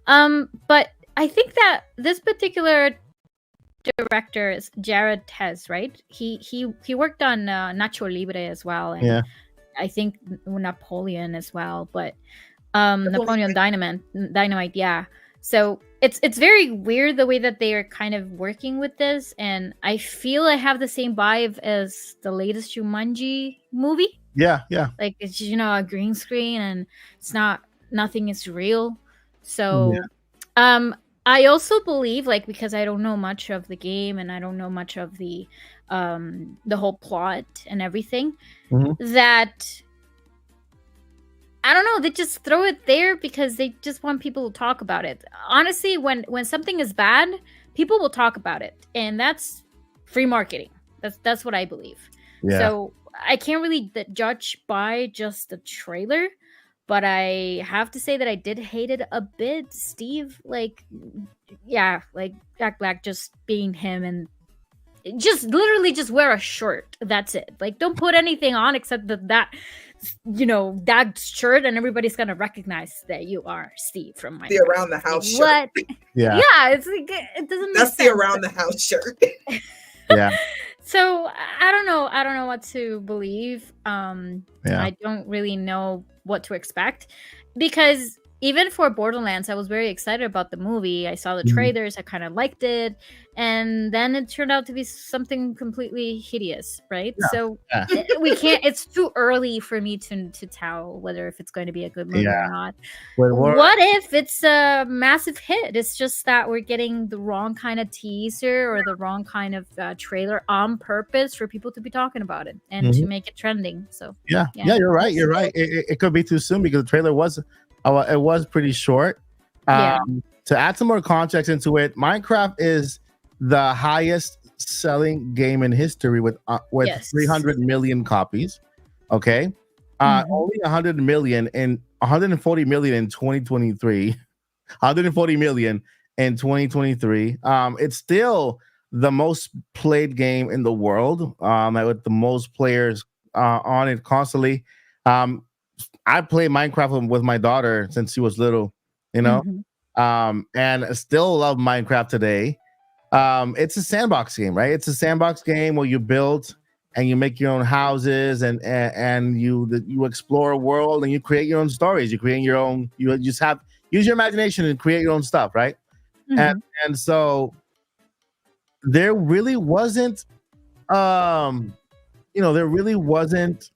[SPEAKER 3] But I think that this particular director is Jared Tez, right? He worked on Nacho Libre as well, and I think Napoleon as well, but Napoleon Dynamite, yeah. So it's very weird the way that they are kind of working with this, and I feel I have the same vibe as the latest Jumanji movie.
[SPEAKER 5] Yeah.
[SPEAKER 3] Like, it's, you know, a green screen, and it's nothing is real. So I also believe, like, because I don't know much of the game and I don't know much of the whole plot and everything, that I don't know, they just throw it there because they just want people to talk about it. Honestly, when something is bad, people will talk about it, and that's free marketing. That's what I believe.
[SPEAKER 5] Yeah.
[SPEAKER 3] So I can't really judge by just the trailer, but I have to say that I did hate it a bit. Steve, like Jack Black just being him, and just literally just wear a shirt. That's it. Like, don't put anything on except that shirt, and everybody's gonna recognize that you are Steve from Minecraft.
[SPEAKER 2] The around the house shirt.
[SPEAKER 3] What?
[SPEAKER 5] Yeah.
[SPEAKER 3] Yeah, it's like, it doesn't make
[SPEAKER 2] That's
[SPEAKER 3] sense.
[SPEAKER 2] the around the house shirt.
[SPEAKER 5] Yeah.
[SPEAKER 3] So I don't know what to believe. I don't really know what to expect, because even for Borderlands, I was very excited about the movie. I saw the trailers, I kind of liked it, and then it turned out to be something completely hideous, right?
[SPEAKER 5] Yeah.
[SPEAKER 3] So we can't. It's too early for me to tell whether if it's going to be a good movie or not. What if it's a massive hit? It's just that we're getting the wrong kind of teaser or the wrong kind of trailer on purpose for people to be talking about it and to make it trending. So
[SPEAKER 5] yeah, you're right. It could be too soon, because the trailer was pretty short. To add some more context into it, Minecraft is the highest selling game in history with 300 million copies. Okay. Only 140 million in 2023. 140 million in 2023. It's still the most played game in the world, with the most players on it constantly. I play Minecraft with my daughter since she was little, and I still love Minecraft today. It's a sandbox game, right? It's a sandbox game where you build and you make your own houses, and you explore a world, and you create your own stories. You create your own. You just use your imagination and create your own stuff, right? And so there really wasn't, there really wasn't.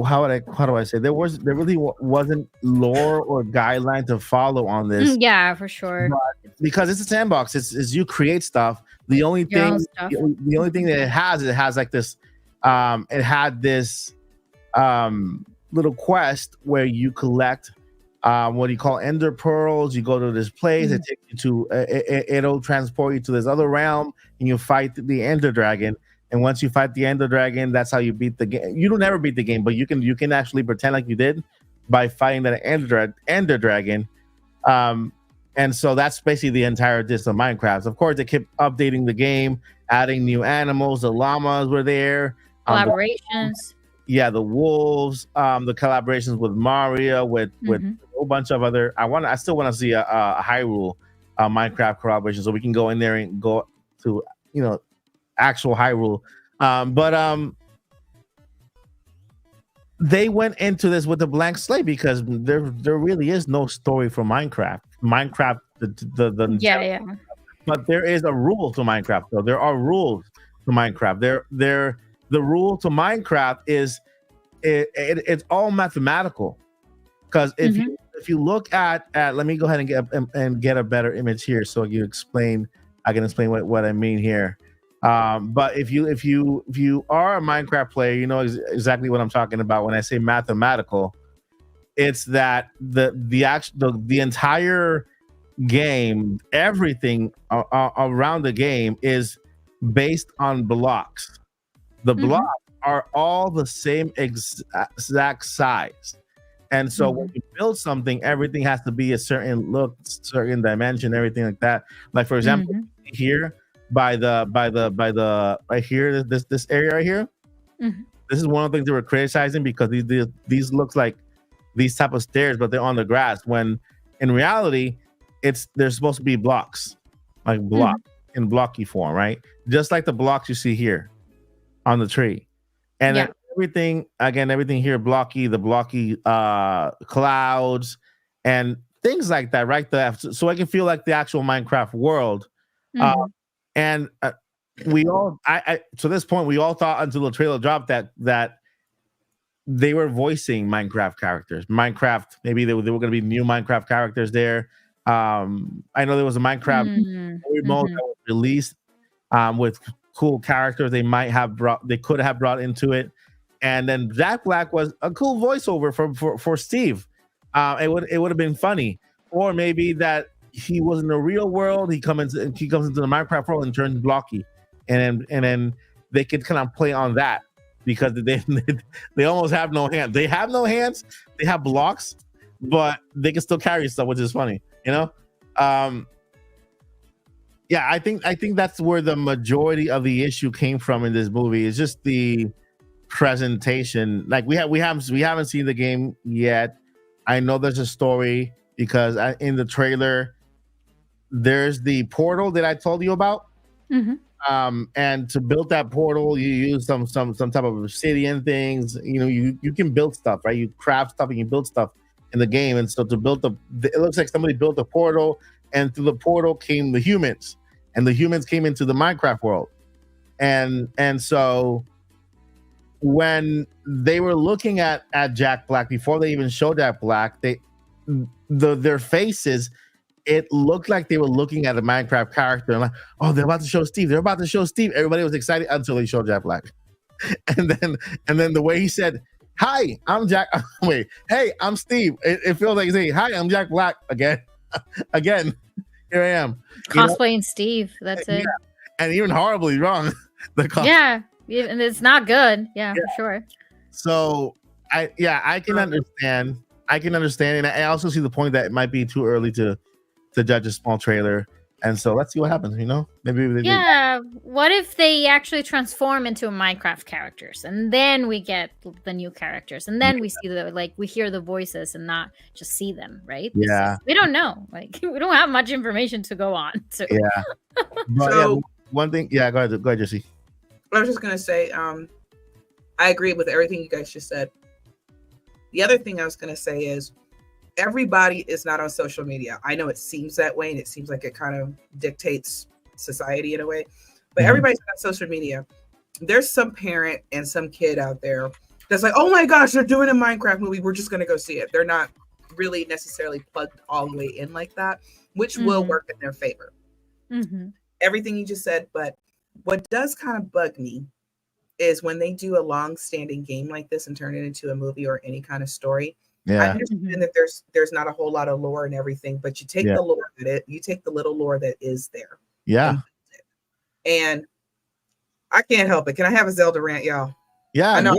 [SPEAKER 5] How do I say? There really wasn't lore or guideline to follow on this.
[SPEAKER 3] Yeah, for sure.
[SPEAKER 5] But because it's a sandbox, it's you create stuff. The only thing that it has like this. It had this little quest where you collect what do you call ender pearls. You go to this place, it takes you to it'll transport you to this other realm, and you fight the ender dragon. And once you fight the ender dragon, that's how you beat the game. You don't ever beat the game, but you can actually pretend like you did by fighting that ender dragon. And so that's basically the entire gist of Minecraft. Of course, they kept updating the game, adding new animals. The llamas were there.
[SPEAKER 3] Collaborations.
[SPEAKER 5] The wolves. The collaborations with Mario, with a whole bunch of other. I still want to see a Hyrule Minecraft collaboration, so we can go in there and go to actual Hyrule. But they went into this with a blank slate, because there really is no story for Minecraft. But there is a rule to Minecraft, though. There are rules to Minecraft. The rule to Minecraft is it's all mathematical, Because if
[SPEAKER 3] Mhm.
[SPEAKER 5] you look at let me go ahead and get a better image here so I can explain what I mean here. But if you are a Minecraft player, you know exactly what I'm talking about when I say mathematical. It's that the entire game, everything around the game is based on blocks. The
[SPEAKER 3] Mhm.
[SPEAKER 5] blocks are all the same exact size. And so when you build something, everything has to be a certain look, certain dimension, everything like that. Like for example,
[SPEAKER 3] Mhm.
[SPEAKER 5] here by the right here, this area right here.
[SPEAKER 3] Mhm.
[SPEAKER 5] This is one of the things they were criticizing because these looks like these type of stairs, but they're on the grass. When in reality, they're supposed to be blocks, like block in blocky form, right? Just like the blocks you see here on the tree. And
[SPEAKER 3] Yeah.
[SPEAKER 5] then everything here blocky, the blocky clouds and things like that, right? So I can feel like the actual Minecraft world. Uh,
[SPEAKER 3] Mhm.
[SPEAKER 5] and we all, to this point, we all thought until the trailer dropped that they were voicing Minecraft characters. Minecraft, maybe there were going to be new Minecraft characters there. I know there was a Minecraft
[SPEAKER 3] Mhm.
[SPEAKER 5] story mode that was released with cool characters they could have brought into it. And then Jack Black was a cool voiceover for Steve. It would have been funny, or maybe that he was in the real world. He comes into the Minecraft world and turns blocky, and then they could kind of play on that because they almost have no hands. They have no hands. They have blocks, but they can still carry stuff, which is funny, you know. Yeah, I think that's where the majority of the issue came from in this movie. It's just the presentation. Like we haven't seen the game yet. I know there's a story because in the trailer there's the portal that I told you about.
[SPEAKER 3] Mhm.
[SPEAKER 5] And to build that portal, you use some type of obsidian things. You know, you can build stuff, right? You craft stuff and you build stuff in the game. And so to build it looks like somebody built a portal, and through the portal came the humans, and the humans came into the Minecraft world. And so when they were looking at Jack Black before they even showed Jack Black, their faces, it looked like they were looking at a Minecraft character and like, oh, they're about to show Steve. They're about to show Steve. Everybody was excited until they showed Jack Black. And then the way he said, hi, I'm Jack. Wait, hey, I'm Steve. It feels like he's saying, hi, I'm Jack Black again. Again, here I am.
[SPEAKER 3] Cosplaying Steve. That's it.
[SPEAKER 5] And even horribly wrong.
[SPEAKER 3] Yeah. And it's not good. Yeah, for sure.
[SPEAKER 5] So I can understand. And I also see the point that it might be too early to judge a small trailer. And so let's see what happens, you know? Maybe
[SPEAKER 3] what if they actually transform into Minecraft characters and then we get the new characters and then we see we hear the voices and not just see them, right?
[SPEAKER 5] Yeah.
[SPEAKER 3] We don't know. Like we don't have much information to go on. So
[SPEAKER 5] yeah. But
[SPEAKER 2] So-
[SPEAKER 5] one thing, go ahead, Jesse.
[SPEAKER 2] I was just gonna say, I agree with everything you guys just said. The other thing I was gonna say is everybody is not on social media. I know it seems that way, and it seems like it kind of dictates society in a way, but everybody's on social media. There's some parent and some kid out there that's like, oh my gosh, they're doing a Minecraft movie. We're just gonna go see it. They're not really necessarily plugged all the way in like that, which will work in their favor. Everything you just said, but what does kind of bug me is when they do a long-standing game like this and turn it into a movie or any kind of story. I understand that there's not a whole lot of lore and everything, but you take the lore you take the little lore that is there.
[SPEAKER 5] Yeah.
[SPEAKER 2] And I can't help it. Can I have a Zelda rant, y'all?
[SPEAKER 5] Yeah.
[SPEAKER 2] I know.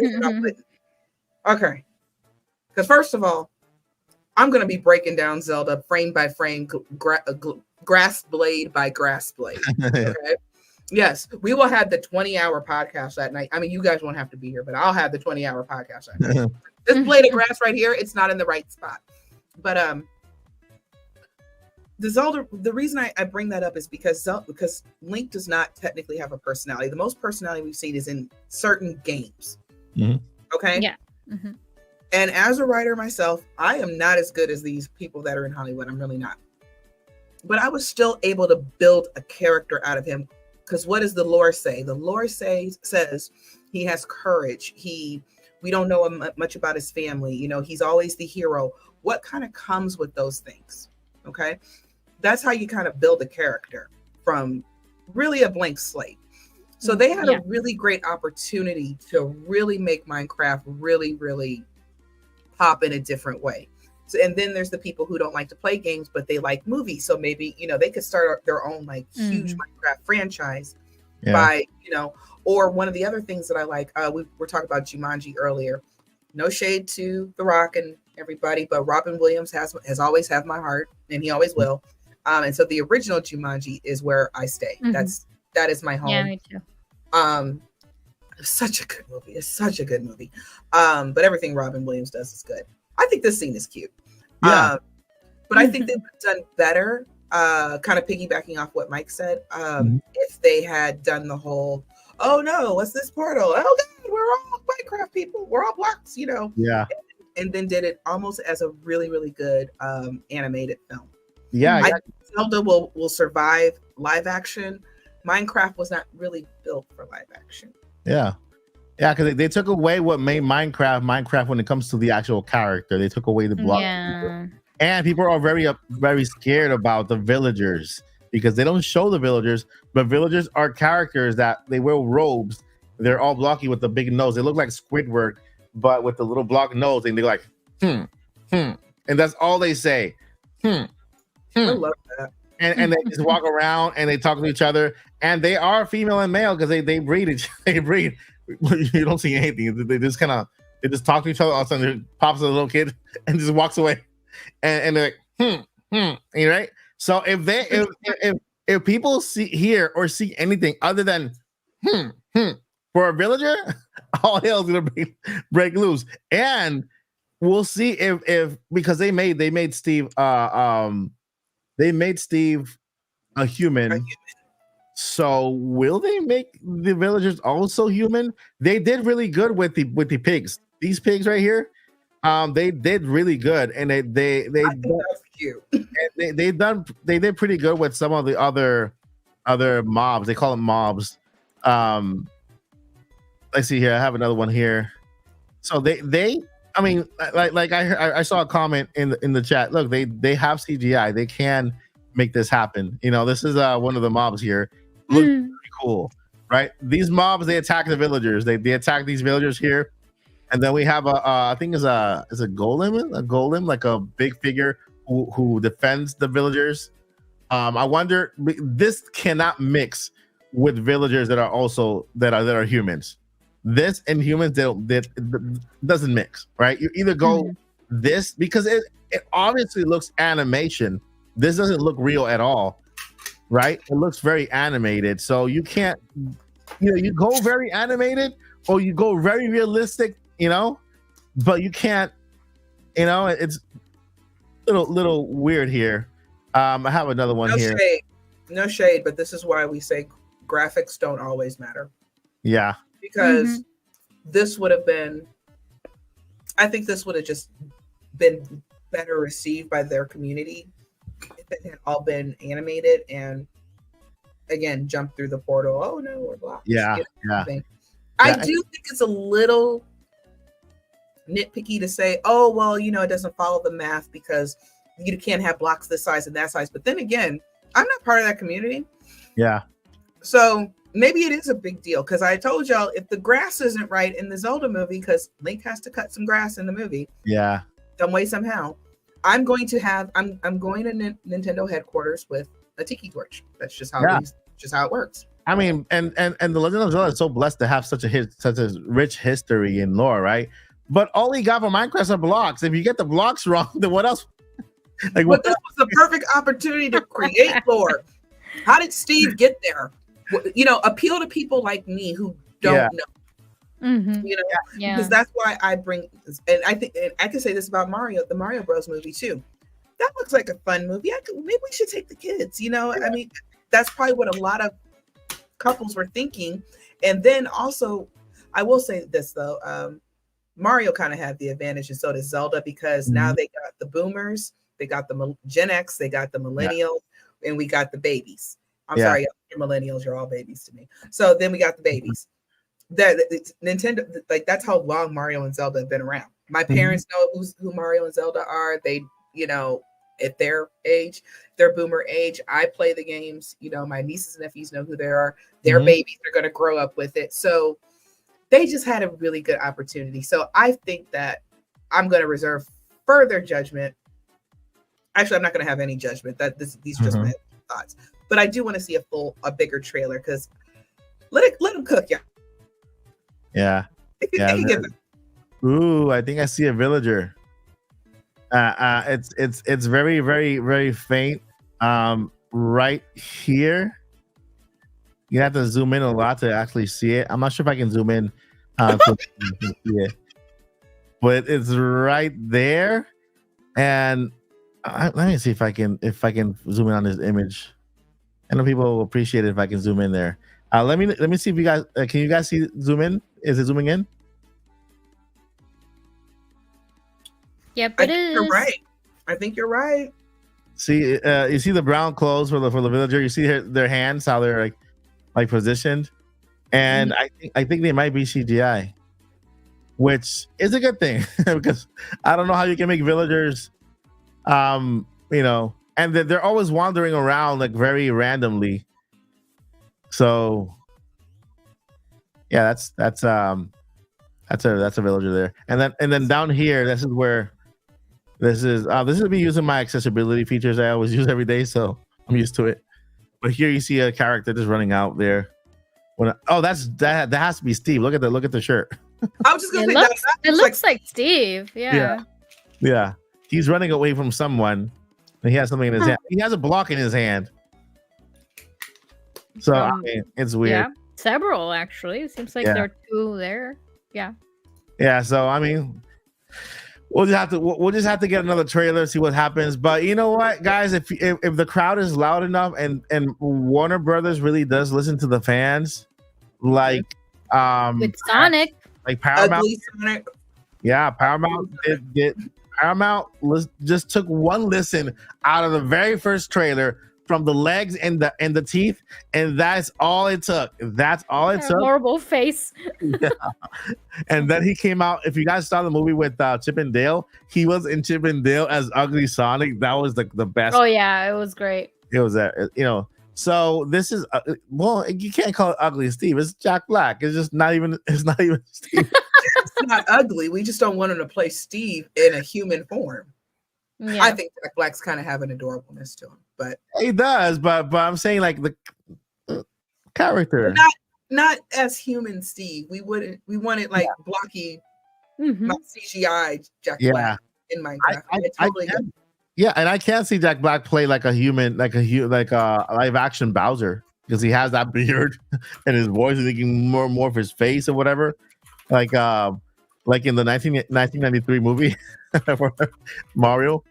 [SPEAKER 2] Okay. Because first of all, I'm going to be breaking down Zelda frame by frame, grass blade by grass blade. Okay. Yes, we will have the 20-hour podcast that night. I mean, you guys won't have to be here, but I'll have the 20-hour podcast that night. This blade of grass right here, it's not in the right spot. But the Zelda, the reason I bring that up is because Link does not technically have a personality. The most personality we've seen is in certain games. Okay?
[SPEAKER 3] Yeah.
[SPEAKER 2] And as a writer myself, I am not as good as these people that are in Hollywood. I'm really not. But I was still able to build a character out of him. Because what does the lore say? The lore says he has courage. We don't know much about his family. You know, he's always the hero. what kind of comes with those things. Okay, that's how you kind of build a character from really a blank slate. So they had a really great opportunity to really make Minecraft really, really pop in a different way. So, and then there's the people who don't like to play games, but they like movies. So maybe, they could start their own like huge Minecraft franchise by, or one of the other things that I like, we were talking about Jumanji earlier. No shade to The Rock and everybody, but Robin Williams has always had my heart, and he always will. And so the original Jumanji is where I stay. That is my home.
[SPEAKER 3] Yeah, me too.
[SPEAKER 2] It's such a good movie. It's such a good movie. But everything Robin Williams does is good. I think this scene is cute.
[SPEAKER 5] Yeah.
[SPEAKER 2] But I think they've done better, kind of piggybacking off what Mike said. If they had done the whole, oh no, what's this portal? Oh God, we're all Minecraft people. We're all blocks,
[SPEAKER 5] Yeah.
[SPEAKER 2] And then did it almost as a really, really good animated film.
[SPEAKER 5] Yeah.
[SPEAKER 2] I think Zelda will survive live action. Minecraft was not really built for live action.
[SPEAKER 5] Yeah, because they took away what made Minecraft when it comes to the actual character. They took away the block.
[SPEAKER 3] Yeah.
[SPEAKER 5] And people are very scared about the villagers because they don't show the villagers, but villagers are characters that they wear robes. They're all blocky with the big nose. They look like Squidward, but with the little block nose, and they're like, and that's all they say.
[SPEAKER 2] I love that.
[SPEAKER 5] And they just walk around and they talk to each other, and they are female and male because they breed. They breed. You don't see anything. They just talk to each other. All of a sudden, there pops a little kid and just walks away, and they're like, right? So if people hear or see anything other than for a villager, all hell's gonna break loose, and we'll see if because they made Steve They made Steve a human. So will they make the villagers also human? They did really good with the pigs. These pigs right here, they did really good, and they I think that's cute. They did pretty good with some of the other mobs. They call them mobs. Let's see here. I have another one here. So I mean, like I saw a comment in the chat. Look, they have CGI. They can make this happen. This is one of the mobs here. Looks pretty cool, right? These mobs, they attack the villagers. They attack these villagers here, and then we have I think is a golem, like a big figure who defends the villagers. I wonder, this cannot mix with villagers that are also that are humans. This and humans that doesn't mix, right? You either go this because it obviously looks animation. This doesn't look real at all, right? It looks very animated. So you can't, you go very animated or you go very realistic, but you can't, it's little weird here. I have another one here.
[SPEAKER 2] No shade, but this is why we say graphics don't always matter.
[SPEAKER 5] Yeah.
[SPEAKER 2] Because this would have been, I think this would have just been better received by their community if it had all been animated and again jump through the portal. Oh no, we're blocked.
[SPEAKER 5] Yeah.
[SPEAKER 2] I do think it's a little nitpicky to say, oh well, it doesn't follow the math because you can't have blocks this size and that size. But then again, I'm not part of that community.
[SPEAKER 5] Yeah. So
[SPEAKER 2] maybe it is a big deal because I told y'all if the grass isn't right in the Zelda movie, because Link has to cut some grass in the movie.
[SPEAKER 5] Yeah. Some
[SPEAKER 2] way, somehow. I'm going to Nintendo headquarters with a tiki torch. That's just how it works.
[SPEAKER 5] I mean, and the Legend of Zelda is so blessed to have such a rich history in lore, right? But all you got for Minecraft are blocks. If you get the blocks wrong, then what else?
[SPEAKER 2] This was the perfect opportunity to create lore. How did Steve get there? Appeal to people like me who don't know. Because that's why I bring, and I think, and I can say this about the Mario Bros movie too. That looks like a fun movie. Maybe we should take the kids. I mean, that's probably what a lot of couples were thinking. And then also, I will say this though, Mario kind of had the advantage, and so does Zelda, because now they got the boomers, they got the Gen X, they got the millennials, and we got the babies. I'm sorry, you're millennials, you're all babies to me. So then we got the babies. Nintendo, like that's how long Mario and Zelda have been around. My parents know who Mario and Zelda are. They, you know, at their age, their boomer age, I play the games. You know, my nieces and nephews know who they are. Their babies are going to grow up with it. So they just had a really good opportunity. So I think that I'm going to reserve further judgment. Actually, I'm not going to have any judgment. These are just my thoughts. But I do want to see a bigger trailer because let them cook, yeah.
[SPEAKER 5] Yeah. Ooh, I think I see a villager. It's very, very, very faint. Right here. You have to zoom in a lot to actually see it. I'm not sure if I can zoom in. So you can see it. But it's right there. And let me see if I can zoom in on this image. I know people will appreciate it if I can zoom in there. Let me see if you guys can you guys see zoom in? Is it zooming in?
[SPEAKER 3] Yep, it is.
[SPEAKER 2] You're right. I think you're right.
[SPEAKER 5] See, you see the brown clothes for the villager. You see their hands, how they're like positioned, and I think they might be CGI, which is a good thing because I don't know how you can make villagers, you know, and they're always wandering around like very randomly. So, yeah, that's a villager there, and then down here, this is me using my accessibility features I always use every day, so I'm used to it. But here you see a character just running out there. That has to be Steve. Look at the shirt.
[SPEAKER 2] I was just gonna say
[SPEAKER 3] it looks like Steve.
[SPEAKER 5] Yeah. He's running away from someone, and he has something in his hand. He has a block in his hand. So I mean, it's weird.
[SPEAKER 3] Yeah, several actually. It seems like there are two there. Yeah.
[SPEAKER 5] Yeah. So I mean, we'll just have to get another trailer, see what happens. But you know what, guys, if the crowd is loud enough and Warner Brothers really does listen to the fans, like
[SPEAKER 3] with Sonic,
[SPEAKER 5] like Paramount,
[SPEAKER 2] Ugly Sonic.
[SPEAKER 5] Yeah, Paramount Paramount just took one listen out of the very first trailer from the legs and the teeth, and that's all it took. That's all it took.
[SPEAKER 3] Horrible face.
[SPEAKER 5] Yeah. And then he came out. If you guys saw the movie with Chip and Dale, he was in Chip and Dale as Ugly Sonic. That was the best.
[SPEAKER 3] Oh yeah, it was great.
[SPEAKER 5] It was you know. So this is well, you can't call it Ugly Steve. It's Jack Black. It's just not even. It's not even Steve.
[SPEAKER 2] It's not ugly. We just don't want him to play Steve in a human form. Yeah. I think Jack Black's kind of have an adorableness to him, but
[SPEAKER 5] he does. But I'm saying like the character,
[SPEAKER 2] not as human Steve. We want it like blocky, not CGI Jack Black in Minecraft.
[SPEAKER 5] And I can't see Jack Black play like a human, like a live action Bowser, because he has that beard and his voice is making more and more of his face or whatever, like in the 1993 movie Mario.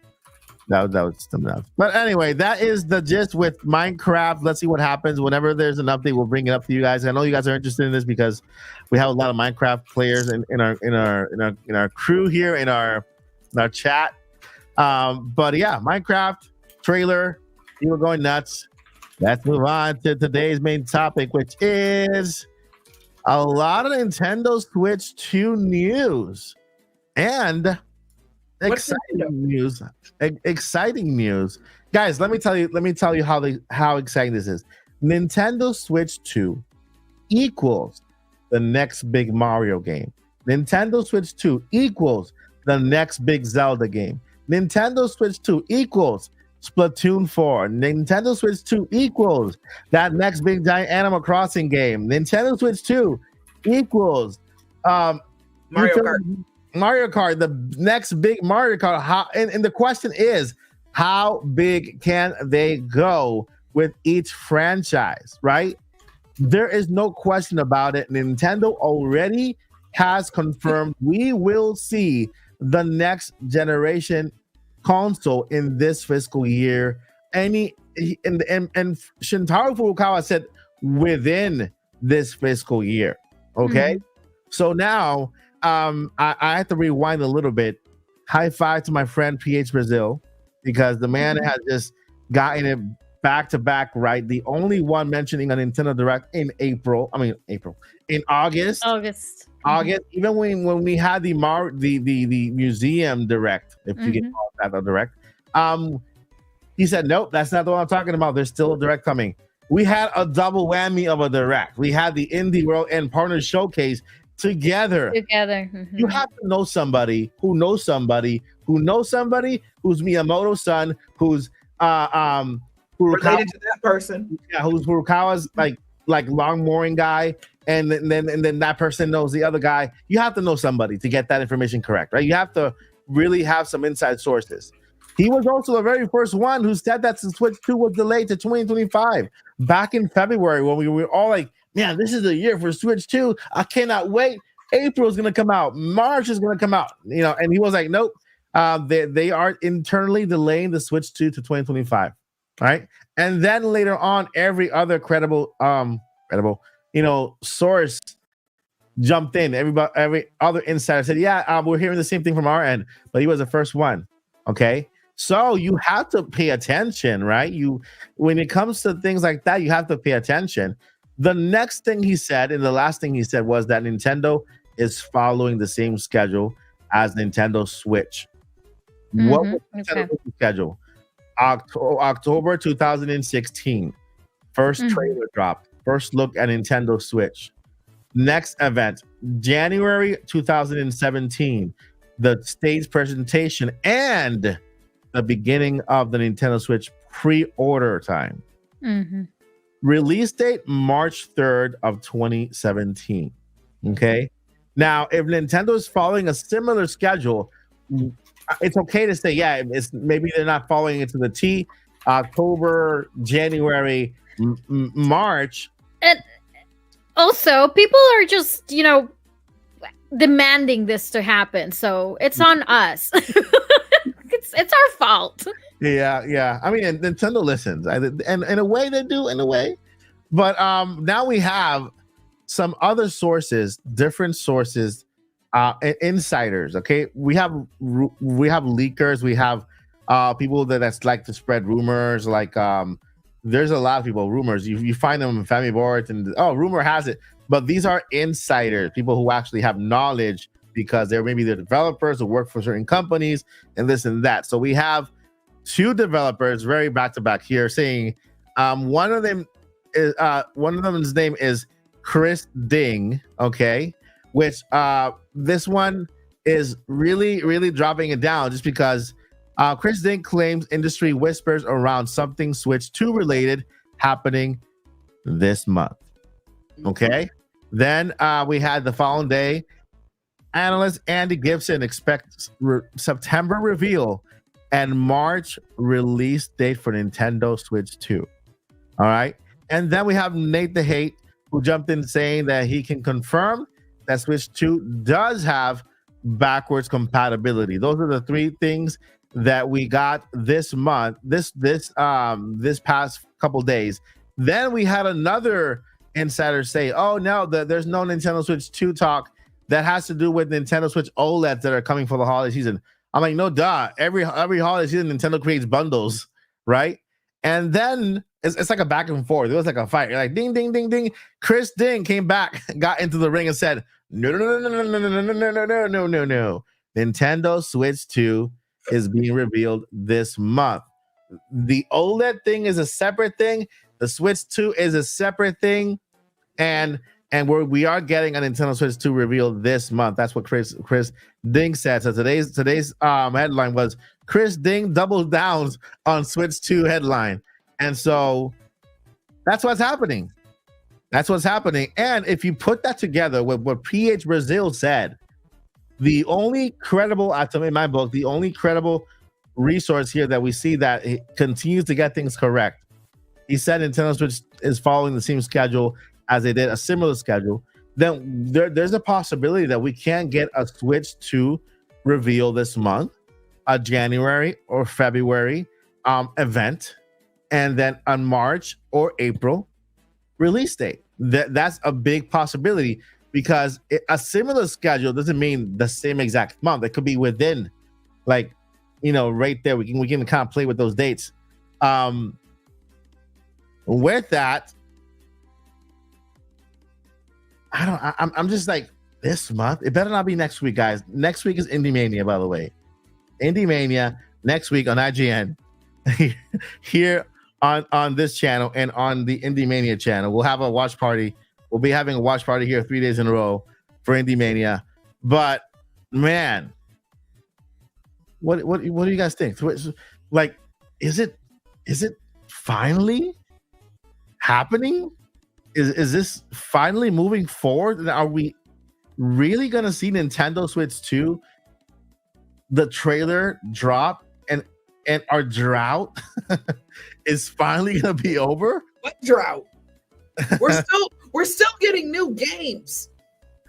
[SPEAKER 5] That was something else. But anyway, that is the gist with Minecraft. Let's see what happens. Whenever there's an update, we'll bring it up to you guys. I know you guys are interested in this because we have a lot of Minecraft players in our crew here in our chat. But yeah, Minecraft trailer, people going nuts. Let's move on to today's main topic, which is a lot of Nintendo Switch 2 news and exciting news. Guys, let me tell you how exciting this is. Nintendo Switch 2 equals the next big Mario game. Nintendo Switch 2 equals the next big Zelda game. Nintendo Switch 2 equals Splatoon 4. Nintendo Switch 2 equals that next big giant Animal Crossing game. Nintendo Switch 2 equals Mario Kart, the next big Mario Kart. And the question is, how big can they go with each franchise, right? There is no question about it. Nintendo already has confirmed we will see the next generation console in this fiscal year. And Shintaro Furukawa said within this fiscal year. Okay. So now I have to rewind a little bit. High five to my friend PH Brazil, because the man has just gotten it back to back right. The only one mentioning a Nintendo Direct in August. August, even when we had the museum direct, if you can call that a direct, he said, nope, that's not the one I'm talking about. There's still a direct coming. We had a double whammy of a direct. We had the Indie World and Partner Showcase together. You have to know somebody who knows somebody who knows somebody who's Miyamoto's son, who's
[SPEAKER 2] Related to that person.
[SPEAKER 5] Yeah, who's Furukawa's like long mooring guy, and then that person knows the other guy. You have to know somebody to get that information correct, right? You have to really have some inside sources. He was also the very first one who said that the Switch 2 was delayed to 2025 back in February, when we were all like, man, this is the year for Switch 2. I cannot wait. April is going to come out. March is going to come out. And he was like, nope. They are internally delaying the Switch 2 to 2025. Right. And then later on, every other credible source jumped in. Every other insider said, yeah, we're hearing the same thing from our end, but he was the first one. Okay. So you have to pay attention, right? When it comes to things like that, you have to pay attention. The next thing he said, and the last thing he said, was that Nintendo is following the same schedule as Nintendo Switch. What was Nintendo's schedule? October 2016. First trailer dropped. First look at Nintendo Switch. Next event, January 2017. The stage presentation and the beginning of the Nintendo Switch pre-order time. Release date March 3rd of 2017. Okay. Now, if Nintendo is following a similar schedule, it's okay to say, yeah, it's maybe they're not following it to the T. October, January, March.
[SPEAKER 3] And also, people are just, demanding this to happen. So it's on us. It's our fault.
[SPEAKER 5] Yeah. I mean, Nintendo listens, and in a way they do, in a way. But now we have some other sources, different sources, insiders. Okay, we have leakers. We have people that's like to spread rumors. Like there's a lot of people rumors. You find them in family boards, and rumor has it. But these are insiders, people who actually have knowledge, because they're maybe the developers who work for certain companies and this and that. So we have two developers very back to back here saying one of them's name is Chris Ding, okay, which this one is really dropping it down, just because Chris Ding claims industry whispers around something Switch 2 related happening this month. Okay. Then we had the following day, analyst Andy Gibson expects September reveal and March release date for Nintendo Switch 2. All right. And then we have Nate the Hate, who jumped in saying that he can confirm that Switch 2 does have backwards compatibility. Those are the three things that we got this month, this past couple days. Then we had another insider say, oh no, there's no Nintendo Switch 2 talk. That has to do with Nintendo Switch OLEDs that are coming for the holiday season. I'm like, no, duh. Every holiday season, Nintendo creates bundles, right? And then it's like a back and forth. It was like a fight. You're like, ding, ding, ding, ding. Chris Ding came back, got into the ring, and said, no. Nintendo Switch 2 is being revealed this month. The OLED thing is a separate thing. The Switch 2 is a separate thing, and we are getting a Nintendo Switch 2 reveal this month. That's what Chris Ding said. So today's headline was Chris Ding doubles down on Switch 2 headline. And so that's what's happening. And if you put that together with what PH Brazil said, the only credible, in my book, the only credible resource here that we see that it continues to get things correct. He said Nintendo Switch is following the same schedule as they did, a similar schedule. Then there's a possibility that we can get a Switch 2 reveal this month, a January or February event, and then on March or April release date. That's a big possibility, because a similar schedule doesn't mean the same exact month. It could be within, right there. We can kind of play with those dates. With that, I'm just like, this month. It better not be next week, guys. Next week is Indie Mania, by the way. Indie Mania next week on IGN. Here on this channel and on the Indie Mania channel. We'll have a watch party. We'll be having a watch party here 3 days in a row for Indie Mania. But man, what do you guys think? Like, is it finally happening? Is this finally moving forward? Are we really gonna see Nintendo Switch 2? The trailer drop and our drought is finally gonna be over.
[SPEAKER 2] What drought? We're still getting new games.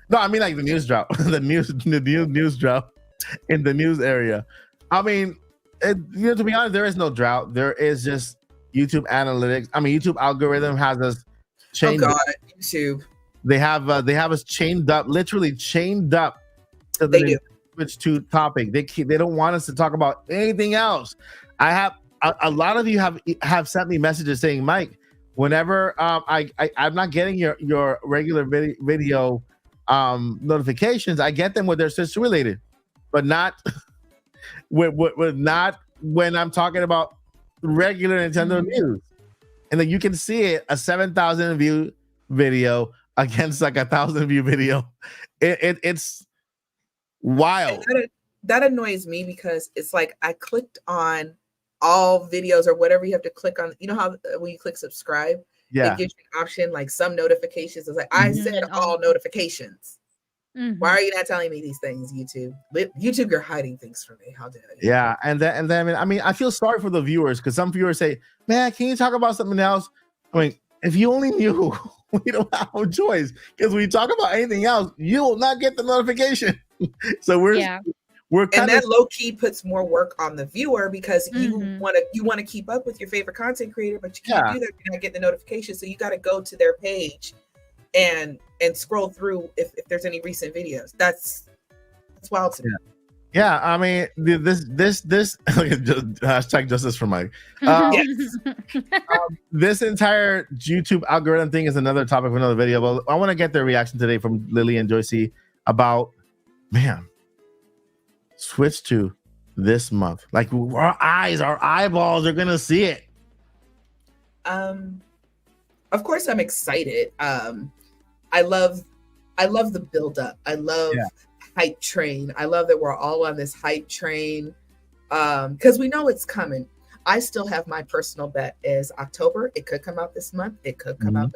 [SPEAKER 5] No, I mean like the news drought, the news drought in the news area. I mean, to be honest, there is no drought. There is just YouTube analytics. I mean, YouTube algorithm has us chained.
[SPEAKER 2] Oh God, YouTube.
[SPEAKER 5] They have us chained up, literally chained up to
[SPEAKER 2] They
[SPEAKER 5] the
[SPEAKER 2] do.
[SPEAKER 5] Switch 2 topic. They don't want us to talk about anything else. I have a lot of you have sent me messages saying, Mike, whenever I'm not getting your regular video notifications, I get them when they're Switch related, but not with not when I'm talking about regular Nintendo news. And then you can see it, a 7,000 view video against like 1,000 view video. It's wild.
[SPEAKER 2] That annoys me because it's like I clicked on all videos or whatever you have to click on. You know how when you click subscribe,
[SPEAKER 5] Yeah.
[SPEAKER 2] it gives you an option like some notifications. It's like I said all notifications. Why are you not telling me these things, YouTube? YouTube, you're hiding things from me. How dare you?
[SPEAKER 5] Yeah, and then I mean, I feel sorry for the viewers because some viewers say, "Man, can you talk about something else?" I mean, if you only knew, we don't have a choice because when you talk about anything else, you will not get the notification. So we're kind
[SPEAKER 2] and that low key puts more work on the viewer because you want to keep up with your favorite content creator, but you can't do that. You're not getting the notification, so you got to go to their page and scroll through if there's any recent videos. That's wild to me.
[SPEAKER 5] Yeah, I mean this hashtag justice for Mike. This entire YouTube algorithm thing is another topic for another video, but I want to get their reaction today from Lilly and Joycey about, man, Switch 2 this month. Like our eyeballs are gonna see it.
[SPEAKER 2] Of course I'm excited. I love the build up. I love hype train. I love that we're all on this hype train because we know it's coming. I still have my personal bet is October. It could come out this month. It could come out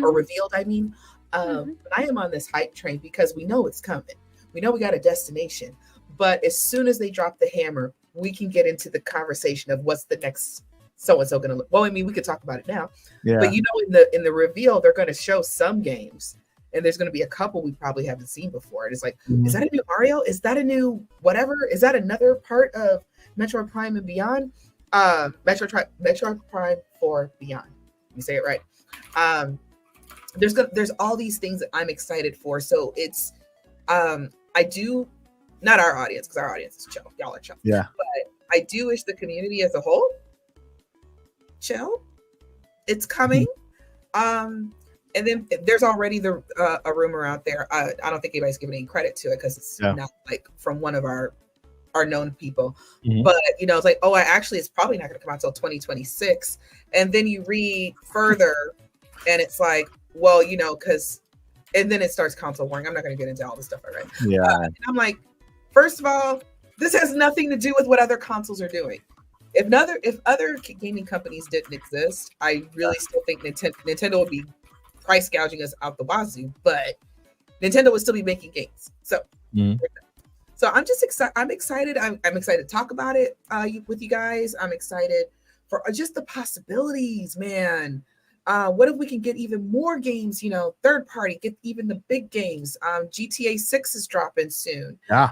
[SPEAKER 2] or revealed. I mean, but I am on this hype train because we know it's coming. We know we got a destination. But as soon as they drop the hammer, we can get into the conversation of what's the next so-and-so going to look. Well, I mean, we could talk about it now. Yeah. But you know, in the reveal, they're going to show some games. And there's going to be a couple we probably haven't seen before. And it's like, is that a new Mario? Is that a new whatever? Is that another part of Metroid Prime and Beyond? Metroid Prime 4 Beyond. You say it right. There's all these things that I'm excited for. So it's I do, not our audience, because our audience is chill. Y'all are chill.
[SPEAKER 5] Yeah.
[SPEAKER 2] But I do wish the community as a whole chill. It's coming. And then there's already a rumor out there. I don't think anybody's giving any credit to it because it's not like from one of our known people. But you know, it's like, oh, it's probably not going to come out until 2026. And then you read further, and it's like, well, you know, and then it starts console warring. I'm not going to get into all the stuff I read. Yeah. And I'm like, first of all, this has nothing to do with what other consoles are doing. If other gaming companies didn't exist, I really still think Nintendo would be price gouging us out the wazoo, but Nintendo would still be making games. So, so I'm just excited. I'm excited. I'm excited to talk about it with you guys. I'm excited for just the possibilities, man. What if we can get even more games? You know, third party, get even the big games. GTA 6 is dropping soon. Yeah.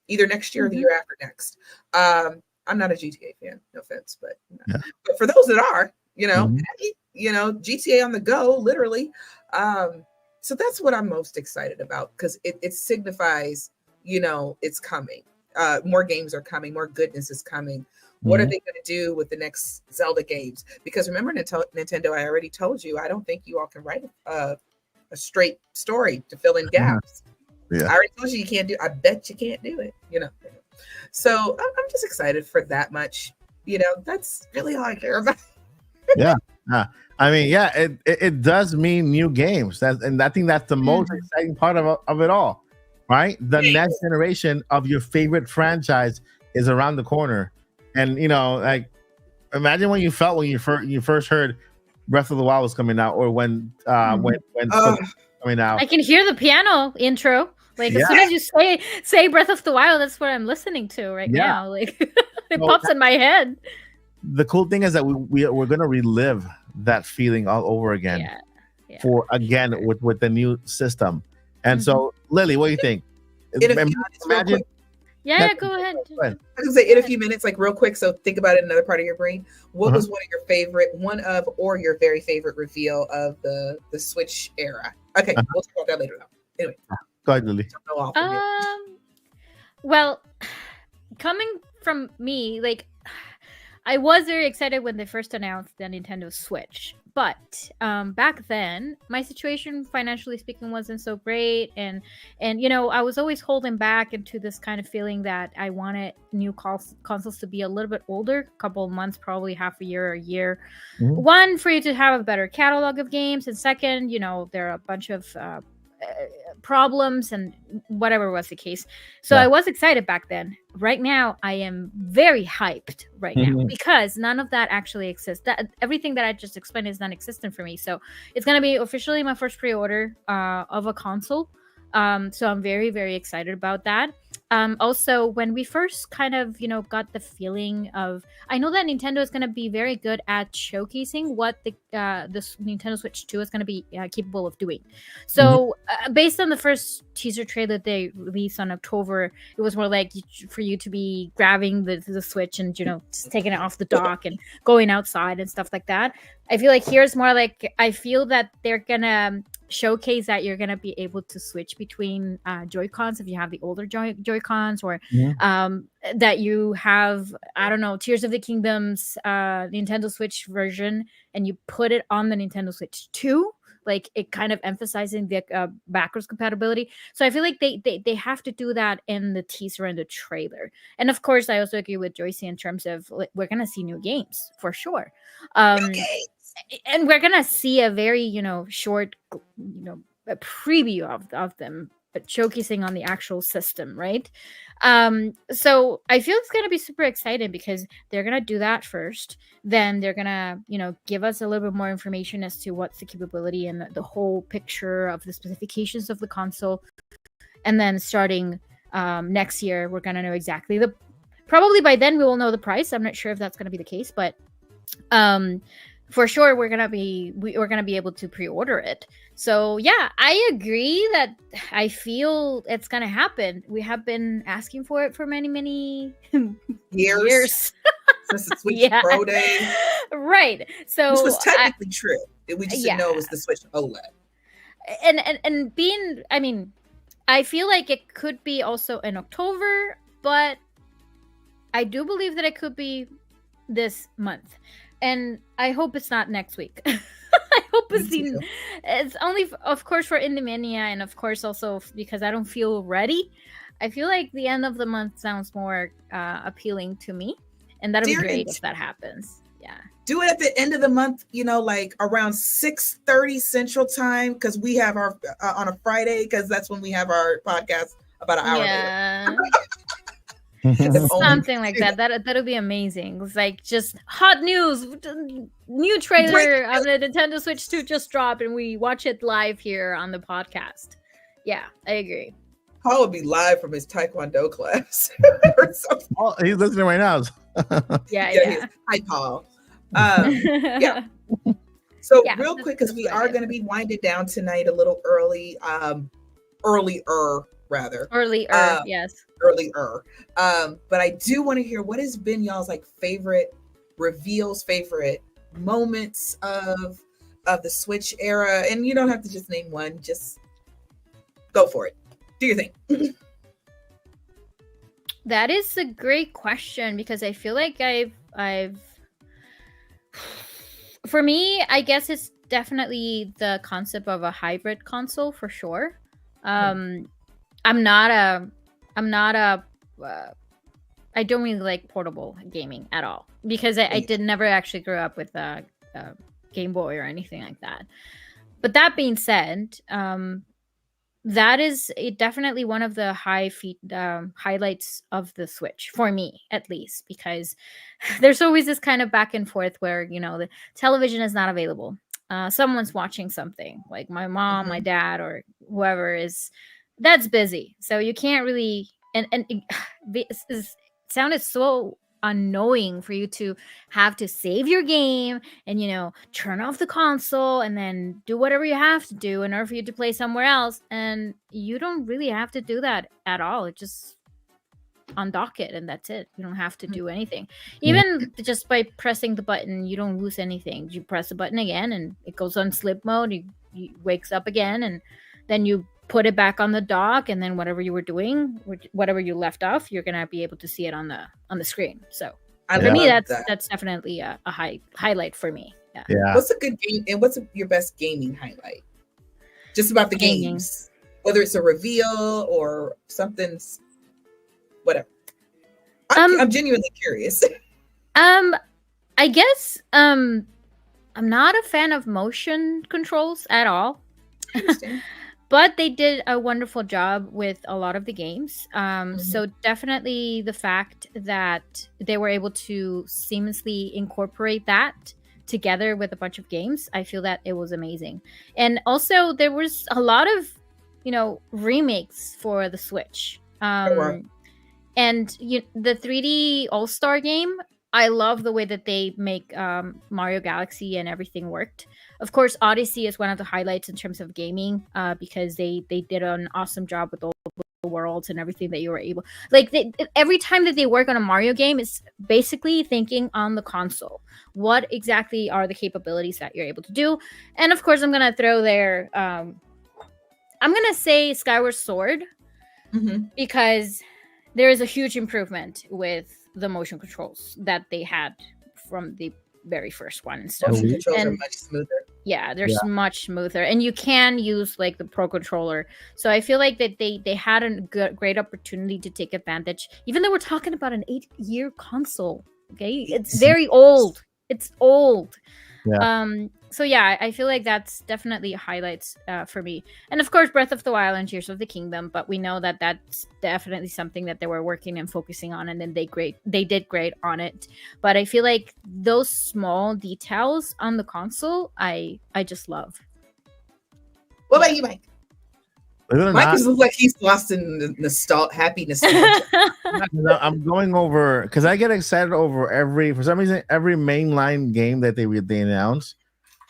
[SPEAKER 2] Either next year or the year after next. I'm not a GTA fan, no offense, but for those that are, you know, you know, GTA on the go, literally. So that's what I'm most excited about because it signifies, you know, it's coming. More games are coming. More goodness is coming. What are they going to do with the next Zelda games? Because remember, Nintendo, I already told you, I don't think you all can write a straight story to fill in gaps.
[SPEAKER 5] Yeah.
[SPEAKER 2] I already told you can't do. I bet you can't do it. So I'm just excited for that much. That's really all I care about.
[SPEAKER 5] Yeah. I mean, yeah, it does mean new games. And I think that's the most exciting part of it all, right? The next generation of your favorite franchise is around the corner, and like, imagine what you felt when you first heard Breath of the Wild was coming out, or when Splatoon was coming out.
[SPEAKER 3] I can hear the piano intro. Like as soon as you say Breath of the Wild, that's what I'm listening to right now. Like it pops in my head.
[SPEAKER 5] The cool thing is that we're gonna relive that feeling all over again with the new system. And so, Lily, what do you think?
[SPEAKER 2] Imagine.
[SPEAKER 3] Yeah, go ahead.
[SPEAKER 2] I was gonna say in a few minutes, like real quick. So think about it in another part of your brain. What was one of your very favorite reveal of the Switch era? Okay, we'll talk about that later though. Anyway,
[SPEAKER 5] go ahead, Lily.
[SPEAKER 3] Well, coming from me, like I was very excited when they first announced the Nintendo Switch. But back then, my situation, financially speaking, wasn't so great, and I was always holding back into this kind of feeling that I wanted new consoles to be a little bit older, a couple of months, probably half a year or a year. One, for you to have a better catalog of games, and second, there are a bunch of problems and whatever was the case. So I was excited back then. Right now, I am very hyped right now because none of that actually exists. Everything that I just explained is non-existent for me. So it's going to be officially my first pre-order of a console. So I'm very, very excited about that. Also, when we first kind of, got the feeling of, I know that Nintendo is going to be very good at showcasing what this Nintendo Switch 2 is going to be capable of doing. So based on the first teaser trailer they released on October, it was more like for you to be grabbing the Switch and, just taking it off the dock and going outside and stuff like that. I feel like here's more like, I feel that they're going to showcase that you're going to be able to switch between Joy-Cons if you have the older Joy-Cons, or that you have, I don't know, Tears of the Kingdom's Nintendo Switch version and you put it on the Nintendo Switch 2, like it kind of emphasizing the backwards compatibility. So I feel like they have to do that in the teaser and the trailer. And of course, I also agree with Joycey in terms of we're going to see new games for sure. And we're gonna see a very short a preview of them, but showcasing on the actual system, right? So I feel it's gonna be super exciting because they're gonna do that first, then they're gonna give us a little bit more information as to what's the capability and the whole picture of the specifications of the console, and then starting next year we're gonna know exactly probably by then we will know the price. I'm not sure if that's gonna be the case, but for sure we're gonna be able to pre-order it. So yeah, I agree that I feel it's gonna happen. We have been asking for it for many years.
[SPEAKER 2] Since the Switch Pro Day,
[SPEAKER 3] right? So
[SPEAKER 2] which was technically true. We just didn't know it was the Switch OLED.
[SPEAKER 3] And being, I mean, I feel like it could be also in October, but I do believe that it could be this month. And I hope it's not next week. I hope it's only, of course, for Indie and of course also because I don't feel ready. I feel like the end of the month sounds more appealing to me, and that'll be great if that happens. Yeah.
[SPEAKER 2] Do it at the end of the month, like around 6:30 Central Time, because we have our on a Friday, because that's when we have our podcast about an hour later.
[SPEAKER 3] Something like that. That'll be amazing. It's like just hot news. New trailer of the Nintendo Switch 2 just dropped, and we watch it live here on the podcast. Yeah, I agree.
[SPEAKER 2] Paul would be live from his Taekwondo class or something.
[SPEAKER 5] Oh, he's listening right now.
[SPEAKER 3] Yeah.
[SPEAKER 2] Hi, Paul. Yeah. So real quick, because we are going to be winding down tonight a little early, earlier.
[SPEAKER 3] Yes.
[SPEAKER 2] Earlier. But I do want to hear what has been y'all's favorite reveals, favorite moments of the Switch era. And you don't have to just name one, just go for it. Do your thing.
[SPEAKER 3] That is a great question, because I feel like I've for me, I guess it's definitely the concept of a hybrid console for sure. I'm not a I don't really like portable gaming at all because I did never actually grow up with a Game Boy or anything like that. But that being said, that is definitely one of the highlights of the Switch for me, at least, because there's always this kind of back and forth where the television is not available. Someone's watching something, like my mom, my dad, or whoever that's busy, so you can't really. And it sounded so annoying for you to have to save your game and turn off the console and then do whatever you have to do in order for you to play somewhere else, and you don't really have to do that at all. It just undock it and that's it. You don't have to do anything. Even just by pressing the button, you don't lose anything. You press the button again and it goes on sleep mode. You wakes up again, and then you put it back on the dock, and then whatever you were doing, whatever you left off, you're gonna be able to see it on the screen. So for me, that's definitely a highlight for me.
[SPEAKER 5] Yeah.
[SPEAKER 2] What's a good game, and what's your best gaming highlight? Just about the games, whether it's a reveal or something, whatever. I'm genuinely curious.
[SPEAKER 3] I guess I'm not a fan of motion controls at all. But they did a wonderful job with a lot of the games. So definitely the fact that they were able to seamlessly incorporate that together with a bunch of games, I feel that it was amazing. And also there was a lot of, remakes for the Switch. And the 3D All-Star game, I love the way that they make Mario Galaxy and everything worked. Of course, Odyssey is one of the highlights in terms of gaming because they did an awesome job with all the worlds and everything that you were able. Every time that they work on a Mario game, it's basically thinking on the console. What exactly are the capabilities that you're able to do? And of course, I'm going to throw there, I'm going to say Skyward Sword because there is a huge improvement with the motion controls that they had from the very first one and stuff.
[SPEAKER 2] Motion controls are much smoother.
[SPEAKER 3] Yeah, they're much smoother, and you can use the Pro Controller. So I feel like that they had a great opportunity to take advantage, even though we're talking about an 8-year console. Okay, it's very old. It's old. Yeah. So yeah, I feel like that's definitely highlights for me. And of course, Breath of the Wild and Tears of the Kingdom. But we know that that's definitely something that they were working and focusing on, and then they did great on it. But I feel like those small details on the console, I just love.
[SPEAKER 2] What about you, Mike? Mike looks like he's lost in happy nostalgia.
[SPEAKER 5] I'm going over because I get excited over for some reason every mainline game that they announce.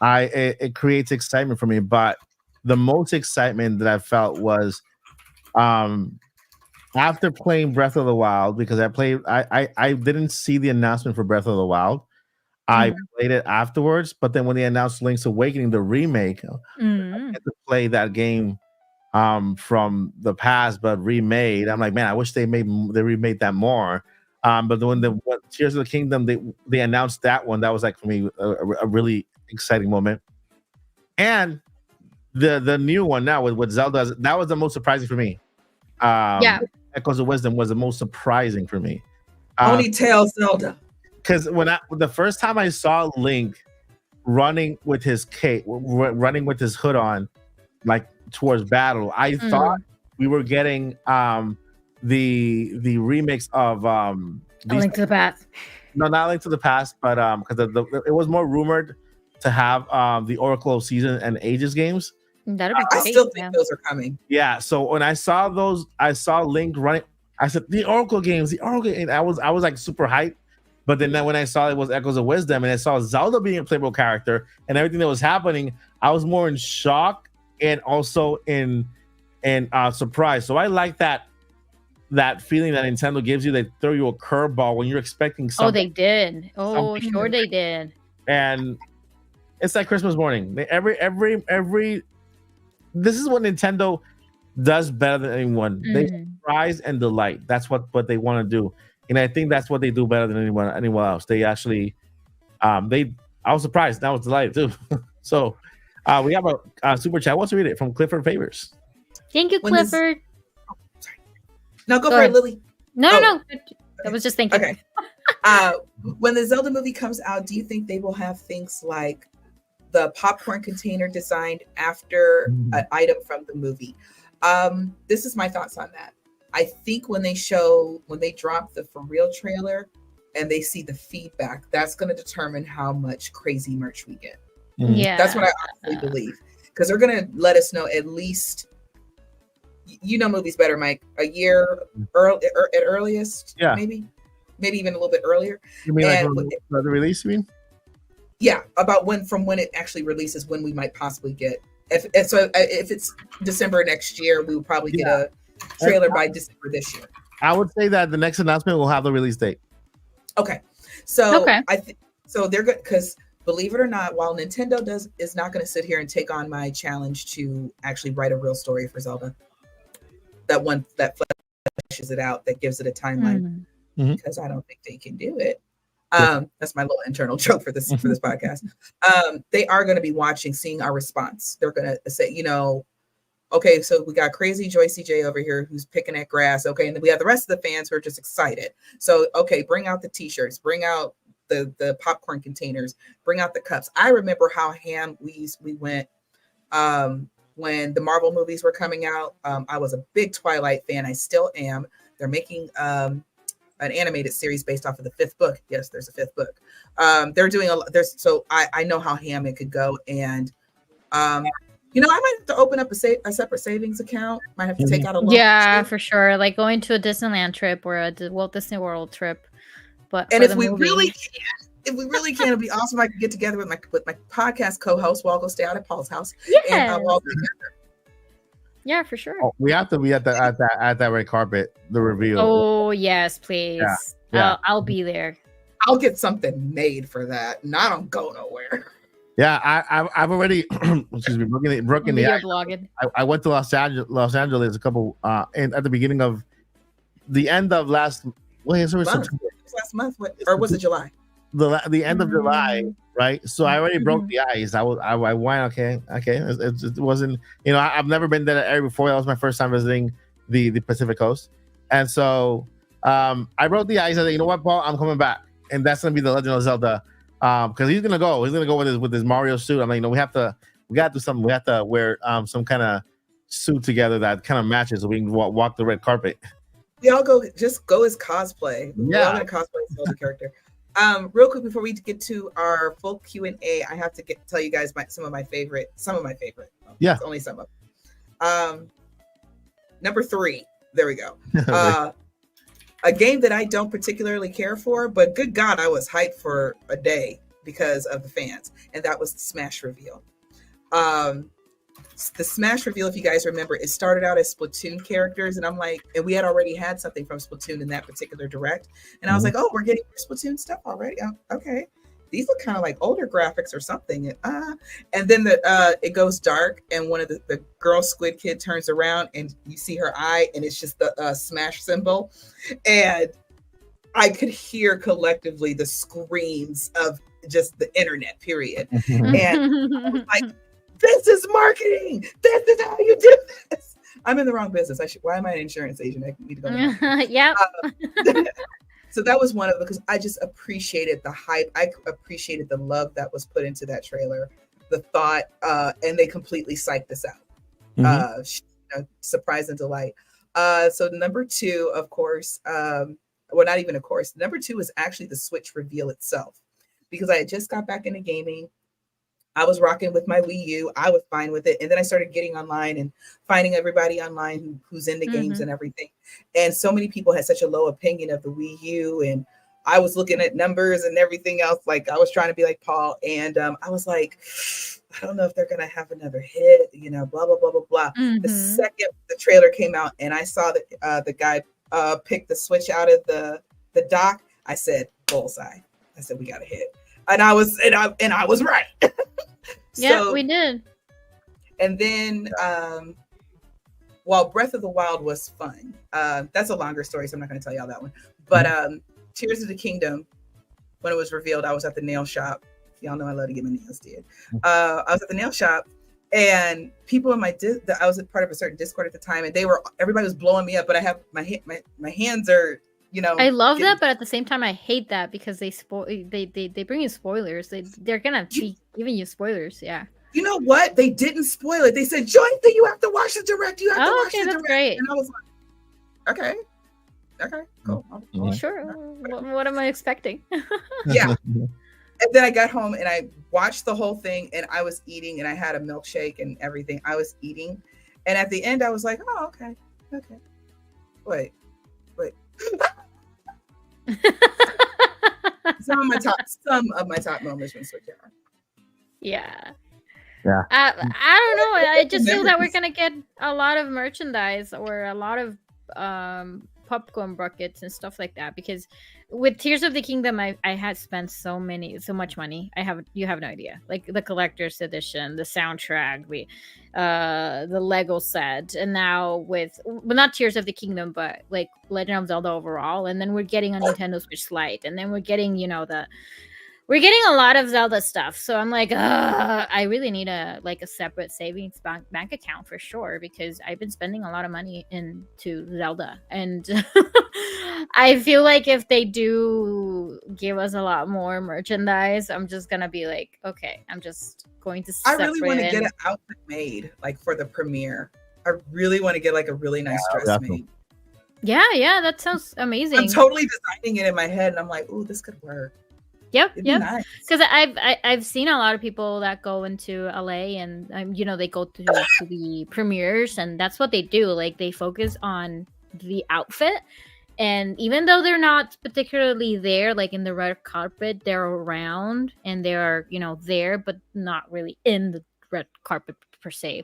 [SPEAKER 5] It creates excitement for me, but the most excitement that I felt was after playing Breath of the Wild, because I didn't see the announcement for Breath of the Wild. I played it afterwards, but then when they announced Link's Awakening, the remake, I had to play that game from the past but remade. I'm like, man, I wish they remade that more. But when Tears of the Kingdom, they announced that one, that was like for me a really exciting moment. And the new one now with Zelda, that was the most surprising for me. Echoes of Wisdom was the most surprising for me.
[SPEAKER 2] Ponytail Zelda.
[SPEAKER 5] Because the first time I saw Link running with his cape, running with his hood on, like towards battle, I thought we were getting the remix of
[SPEAKER 3] Link to the Past.
[SPEAKER 5] No, not Link to the Past, but because it was more rumored to have the Oracle of Season and Ages games.
[SPEAKER 3] That'd be great.
[SPEAKER 2] I still think those are coming.
[SPEAKER 5] Yeah, so when I saw those, I saw Link running. I said the Oracle games, and I was like super hyped. But then when I saw it was Echoes of Wisdom, and I saw Zelda being a playable character and everything that was happening, I was more in shock and also in surprise. So I like that feeling that Nintendo gives you. They throw you a curveball when you're expecting something.
[SPEAKER 3] Oh, they did. Oh, sure they did.
[SPEAKER 5] And it's like Christmas morning. Every this is what Nintendo does better than anyone. They surprise and delight. That's what they want to do. And I think that's what they do better than anyone else. They actually, I was surprised. I was delighted too. So we have a super chat. Let's read it from Clifford Favors.
[SPEAKER 3] Thank you, Clifford.
[SPEAKER 2] No, go
[SPEAKER 3] Go
[SPEAKER 2] for
[SPEAKER 3] ahead.
[SPEAKER 2] it, Lily.
[SPEAKER 3] No,
[SPEAKER 2] Oh.
[SPEAKER 3] no. I was just thinking.
[SPEAKER 2] Okay. When the Zelda movie comes out, do you think they will have things like the popcorn container designed after an item from the movie? This is my thoughts on that. I think when they drop the for real trailer and they see the feedback, that's going to determine how much crazy merch we get.
[SPEAKER 3] Yeah.
[SPEAKER 2] That's what I honestly believe, because they're going to let us know at least, movies better, Mike, a year at earliest.
[SPEAKER 5] Yeah.
[SPEAKER 2] Maybe even a little bit earlier.
[SPEAKER 5] You mean
[SPEAKER 2] And
[SPEAKER 5] the release? You mean?
[SPEAKER 2] Yeah, about when it actually releases, when we might possibly get. If it's December next year, we will probably get a trailer by December this year.
[SPEAKER 5] I would say that the next announcement will have the release date.
[SPEAKER 2] Okay, so
[SPEAKER 3] Okay.
[SPEAKER 2] I think so. They're good, because believe it or not, while Nintendo is not going to sit here and take on my challenge to actually write a real story for Zelda, that one that fleshes it out, that gives it a timeline, because I don't think they can do it. That's my little internal joke for this podcast. They are going to be seeing our response. They're going to say, okay, so we got crazy Joy CJ over here who's picking at grass. Okay, and then we have the rest of the fans who are just excited. So, okay, bring out the t-shirts, bring out the popcorn containers, bring out the cups. I remember how ham we went when the Marvel movies were coming out. I was a big Twilight fan. I still am. They're making an animated series based off of the 5th book. Yes, there's a 5th book. They're doing so I know how ham it could go, and I might have to open up a separate savings account. Might have to take out a loan.
[SPEAKER 3] Yeah, for sure. Like going to a Disneyland trip or a Walt Disney World trip. But
[SPEAKER 2] and if we really can, it'd be awesome. I could get together with my podcast co-host. We'll all go stay out at Paul's house.
[SPEAKER 3] Yes.
[SPEAKER 2] And we'll all be together.
[SPEAKER 3] Yeah, for sure.
[SPEAKER 5] Oh, we have to be at that red carpet, the reveal.
[SPEAKER 3] Oh yes, please.
[SPEAKER 5] Yeah.
[SPEAKER 3] I'll be there.
[SPEAKER 2] I'll get something made for that, and I don't go nowhere.
[SPEAKER 5] Yeah, I've already excuse me, broken the ice.
[SPEAKER 3] Blogging.
[SPEAKER 5] I went to Los Angeles a couple at the beginning of the end of last. Well, it was
[SPEAKER 2] last month, or was it July?
[SPEAKER 5] The end of July, right? So I already broke the ice. I went okay. It wasn't, I've never been there area before. That was my first time visiting the Pacific Coast, and so I broke the ice. I said, you know what, Paul, I'm coming back, and that's gonna be the Legend of Zelda, because he's gonna go with his Mario suit. I'm like, we gotta do something. We have to wear some kind of suit together that kind of matches, so we can walk the red carpet.
[SPEAKER 2] We all go as cosplay. We're all gonna cosplay a Zelda character. Real quick before we get to our full Q&A, I have to tell you guys some of my favorite.
[SPEAKER 5] Yeah,
[SPEAKER 2] it's only some of them. Number 3. There we go. A game that I don't particularly care for, but good God, I was hyped for a day because of the fans, and that was the Smash reveal. The Smash reveal, if you guys remember, it started out as Splatoon characters, and we had already had something from Splatoon in that particular direct, and I was like, oh, we're getting Splatoon stuff already. Okay, these look kind of like older graphics or something. And then it goes dark, and one of the girl Squid Kid turns around, and you see her eye, and it's just the Smash symbol, and I could hear collectively the screams of just the internet, period. And I was like, this is marketing. This is how you do this. I'm in the wrong business. Why am I an insurance agent? I need to go.
[SPEAKER 3] Yep.
[SPEAKER 2] So that was one of them, because I just appreciated the hype. I appreciated the love that was put into that trailer, the thought, and they completely psyched us out. Surprise and delight. So number 2, of course, well, not even of course. Number 2 is actually the Switch reveal itself, because I had just got back into gaming. I was rocking with my Wii U. I was fine with it. And then I started getting online and finding everybody online who's into games and everything. And so many people had such a low opinion of the Wii U. And I was looking at numbers and everything else. Like, I was trying to be like Paul. And I was like, I don't know if they're going to have another hit, blah, blah, blah, blah, blah. The second the trailer came out and I saw that the guy pick the Switch out of the dock, I said, bullseye. I said, we got a hit. And I was right.
[SPEAKER 3] Yeah, we did.
[SPEAKER 2] And then while Breath of the Wild was fun, that's a longer story, so I'm not going to tell y'all that one. But Tears of the Kingdom, when it was revealed, I was at the nail shop. Y'all know I love to get my nails did. I was at the nail shop, And people in I was a part of a certain Discord at the time, and everybody was blowing me up, but I have my hands are,
[SPEAKER 3] I love
[SPEAKER 2] getting-
[SPEAKER 3] that, but at the same time, I hate that because they bring you spoilers. They're gonna be giving you spoilers. Yeah.
[SPEAKER 2] You know what? They didn't spoil it. They said, Jointha, you have to watch the direct. You have to watch the
[SPEAKER 3] that's
[SPEAKER 2] direct.
[SPEAKER 3] great.
[SPEAKER 2] And I was like, okay, cool.
[SPEAKER 3] Well, sure. What am I expecting?
[SPEAKER 2] Yeah. And then I got home and I watched the whole thing, and I was eating, and I had a milkshake and everything. I was eating, and at the end, I was like, "Oh, okay. Wait." Some of my top moments from Switch Era.
[SPEAKER 3] Yeah.
[SPEAKER 5] Yeah.
[SPEAKER 3] I don't know. I just feel that we're
[SPEAKER 2] Memories.
[SPEAKER 3] gonna get a lot of merchandise or a lot of popcorn buckets and stuff like that, because with Tears of the Kingdom, I had spent so much money. You have no idea. Like the collector's edition, the soundtrack, the Lego set, and now with not Tears of the Kingdom, but like Legend of Zelda overall, and then we're getting a Nintendo Switch Lite, and then we're getting we're getting a lot of Zelda stuff. So I'm like, I really need a separate savings bank account for sure, because I've been spending a lot of money into Zelda. And I feel like if they do give us a lot more merchandise, I'm just going to be like, okay, I'm just going to
[SPEAKER 2] I really want to get an outfit made, like for the premiere. I really want to get like a really nice dress
[SPEAKER 5] definitely.
[SPEAKER 2] made.
[SPEAKER 3] Yeah, that sounds amazing.
[SPEAKER 2] I'm totally designing it in my head, and I'm like, ooh, this could work.
[SPEAKER 3] Yep.
[SPEAKER 2] It'd be nice.
[SPEAKER 3] Because I've seen a lot of people that go into LA and they go to the premieres, and that's what they do. Like they focus on the outfit, and even though they're not particularly there, like in the red carpet, they're around and they're there, but not really in the red carpet per se.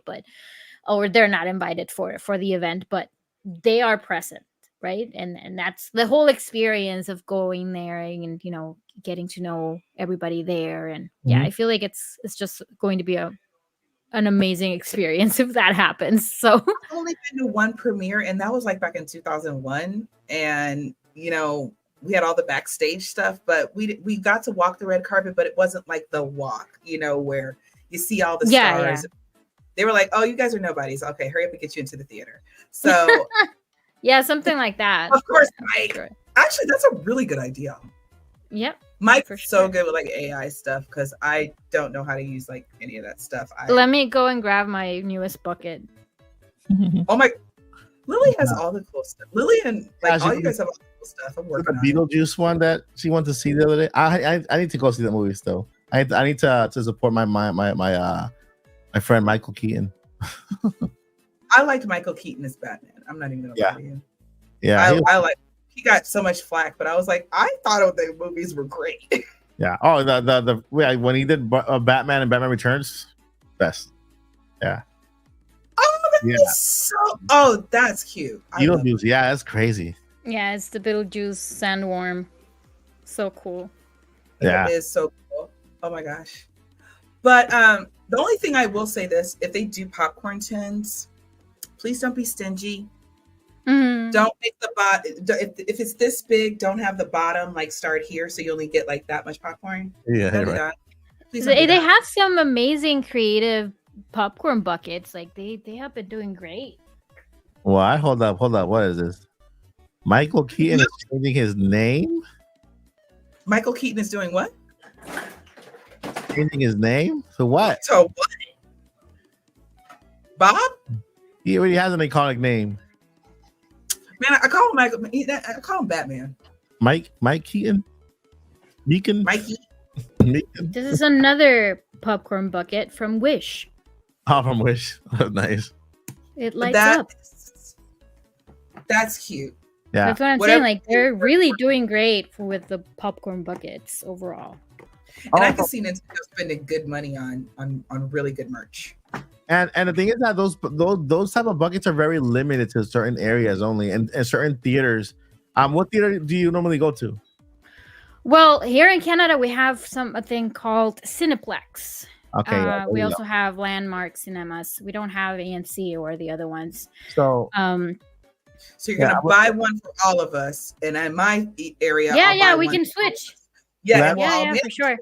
[SPEAKER 3] Or they're not invited for the event, but they are present. Right. And that's the whole experience of going there and, getting to know everybody there. And yeah, I feel like it's just going to be an amazing experience if that happens. So
[SPEAKER 2] I've only been to one premiere, and that was like back in 2001. And, we had all the backstage stuff, but we got to walk the red carpet, but it wasn't like the walk, where you see all the stars. Yeah. They were like, oh, you guys are nobodies. Okay, hurry up and get you into the theater. So
[SPEAKER 3] yeah, something like that.
[SPEAKER 2] Of course, Mike. Actually, that's a really good idea.
[SPEAKER 3] Yep.
[SPEAKER 2] Mike's so good with like AI stuff, because I don't know how to use like any of that stuff.
[SPEAKER 3] Let me go and grab my newest bucket.
[SPEAKER 2] Oh my! Lily has all the cool stuff. Lily and all you guys have all the cool stuff. I'm working on
[SPEAKER 5] the Beetlejuice one that she wanted to see the other day. I need to go see that movie still. I need to support my friend Michael Keaton.
[SPEAKER 2] I liked Michael Keaton as Batman. I'm not even gonna lie to you.
[SPEAKER 5] Yeah,
[SPEAKER 2] I like. He got so much flack, but I was like, I thought the movies were great.
[SPEAKER 5] Yeah. Oh, the when he did Batman and Batman Returns, best. Yeah.
[SPEAKER 2] Oh, that's so. Oh, that's cute.
[SPEAKER 5] Beetlejuice. Yeah, that's crazy.
[SPEAKER 3] Yeah, it's the Beetlejuice sandworm. So cool.
[SPEAKER 5] Yeah,
[SPEAKER 2] it is so cool. Oh my gosh. But the only thing I will say this: if they do popcorn tins, please don't be stingy.
[SPEAKER 3] Mm-hmm.
[SPEAKER 2] Don't make the if it's this big, don't have the bottom like start here, so you only get like that much popcorn.
[SPEAKER 5] Yeah, right.
[SPEAKER 3] They have some amazing creative popcorn buckets. Like they have been doing great.
[SPEAKER 5] Well, hold up. What is this? Michael Keaton is changing his name.
[SPEAKER 2] Michael Keaton is doing what?
[SPEAKER 5] Changing his name? So what?
[SPEAKER 2] So what? Bob?
[SPEAKER 5] He already has an iconic name.
[SPEAKER 2] Man, I call him Michael. I call him Batman.
[SPEAKER 5] Mike Keaton. Meekin.
[SPEAKER 2] Mikey.
[SPEAKER 5] Meekin.
[SPEAKER 3] This is another popcorn bucket from Wish.
[SPEAKER 5] Oh, from Wish. Nice.
[SPEAKER 3] It lights up.
[SPEAKER 2] That's cute.
[SPEAKER 5] Yeah,
[SPEAKER 3] that's what I'm saying. Like they're really doing great with the popcorn buckets overall.
[SPEAKER 2] And I can see Nintendo spending good money on really good merch.
[SPEAKER 5] And the thing is that those type of buckets are very limited to certain areas only, and certain theaters. What theater do you normally go to?
[SPEAKER 3] Well, here in Canada, we have a thing called Cineplex.
[SPEAKER 5] Okay.
[SPEAKER 3] We also have Landmark Cinemas. We don't have AMC or the other ones.
[SPEAKER 5] So
[SPEAKER 2] you're gonna buy one for all of us, and in my area,
[SPEAKER 3] yeah, we can switch.
[SPEAKER 2] Yeah,
[SPEAKER 3] for sure.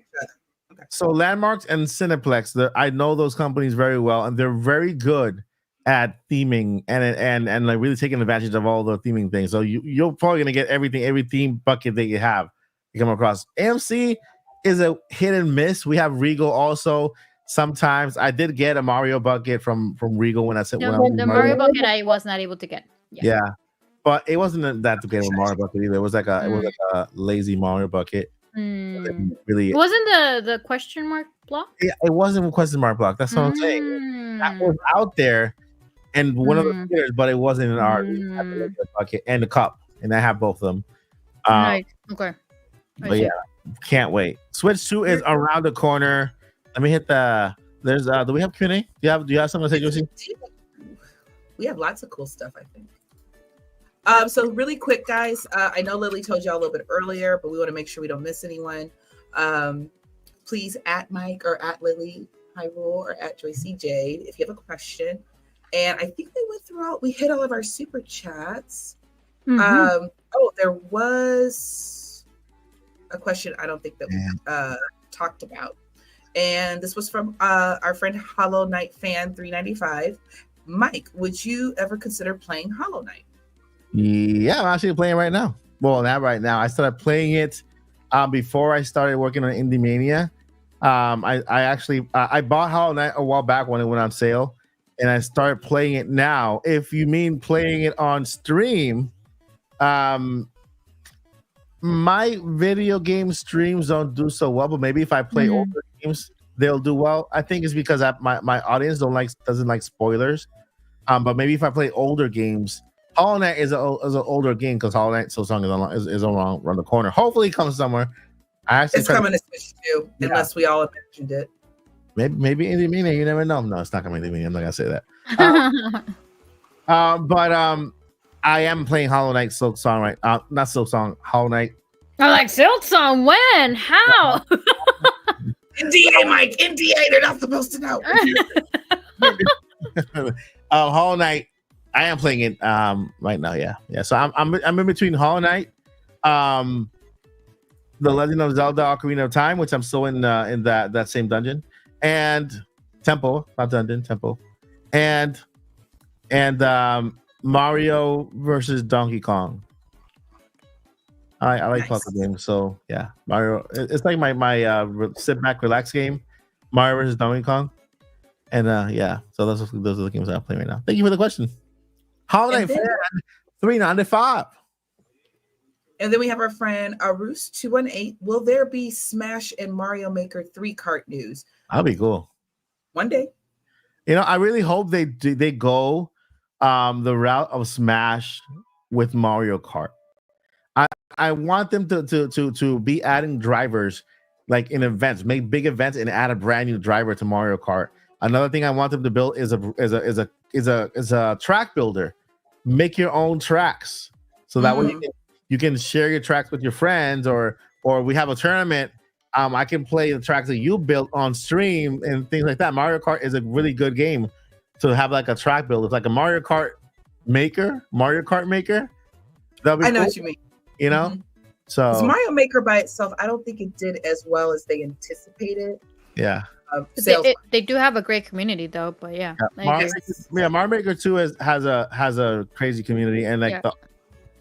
[SPEAKER 5] So Landmarks and Cineplex, I know those companies very well, and they're very good at theming and like really taking advantage of all the theming things. So you're probably gonna get every theme bucket that you come across. AMC is a hit and miss. We have Regal also. Sometimes I did get a Mario bucket from Regal when I said
[SPEAKER 3] the Mario bucket I was not able to get.
[SPEAKER 5] Yeah. But it wasn't that to get a Mario bucket either. It was like a lazy Mario bucket. Really,
[SPEAKER 3] it wasn't the question mark block.
[SPEAKER 5] Yeah, it wasn't a question mark block. That's what I'm saying. That was out there, and one of the theaters, but it wasn't in our bucket and the cup, and I have both of them.
[SPEAKER 3] Nice. Okay.
[SPEAKER 5] But yeah, can't wait. Switch 2 is around the corner. Let me hit the. There's do we have Q&A? Do you have something to say, Josie?
[SPEAKER 2] We have lots of cool stuff, I think. So really quick, guys. I know Lily told y'all a little bit earlier, but we want to make sure we don't miss anyone. Please at Mike or at Lilly Hyrule or at Joycey Jade if you have a question. And I think we hit all of our super chats. There was a question I don't think that we talked about. And this was from our friend Hollow Knight Fan 395. Mike, would you ever consider playing Hollow Knight?
[SPEAKER 5] Yeah, I'm actually playing right now. Well, not right now. I started playing it before I started working on Indie Mania. I actually bought Hollow Knight a while back when it went on sale, and I started playing it now. If you mean playing it on stream, my video game streams don't do so well, but maybe if I play older games, they'll do well. I think it's because my audience doesn't like spoilers. But maybe if I play older games, Hollow Knight is an older game because Hollow Knight Silksong is around the corner. Hopefully, it comes somewhere.
[SPEAKER 2] It's coming to Switch 2, unless we all imagined it.
[SPEAKER 5] Maybe Indie Mania, you never know. No, it's not coming to Indie Mania. I'm not gonna say that. But I am playing Hollow Knight Silksong right. Not Silksong, Hollow Knight.
[SPEAKER 3] I like Silksong. When? How?
[SPEAKER 2] NDA, Mike. NDA. They're not supposed to know.
[SPEAKER 5] Hollow Knight. I am playing it right now. Yeah. So I'm in between Hollow Knight, The Legend of Zelda: Ocarina of Time, which I'm still in that same dungeon, and Temple, not dungeon, Temple, and Mario versus Donkey Kong. I like puzzle games, so yeah, Mario. It's like my sit back, relax game, Mario versus Donkey Kong, and yeah. So those are the games I'm playing right now. Thank you for the question. Holiday fan 395.
[SPEAKER 2] And then we have our friend Arus 218. Will there be Smash and Mario Maker 3 kart news?
[SPEAKER 5] That'll be cool.
[SPEAKER 2] One day.
[SPEAKER 5] You know, I really hope they go the route of Smash with Mario Kart. I want them to be adding drivers like in events, make big events and add a brand new driver to Mario Kart. Another thing I want them to build is a track builder. Make your own tracks, so that way you can share your tracks with your friends, or we have a tournament. I can play the tracks that you built on stream and things like that. Mario Kart is a really good game to have like a track builder. It's like a Mario Kart Maker. I
[SPEAKER 2] know what you mean.
[SPEAKER 5] You know, so
[SPEAKER 2] Mario Maker by itself, I don't think it did as well as they anticipated.
[SPEAKER 5] Yeah.
[SPEAKER 3] They do have a great community though, but yeah.
[SPEAKER 5] Mario Maker 2 has a crazy community and like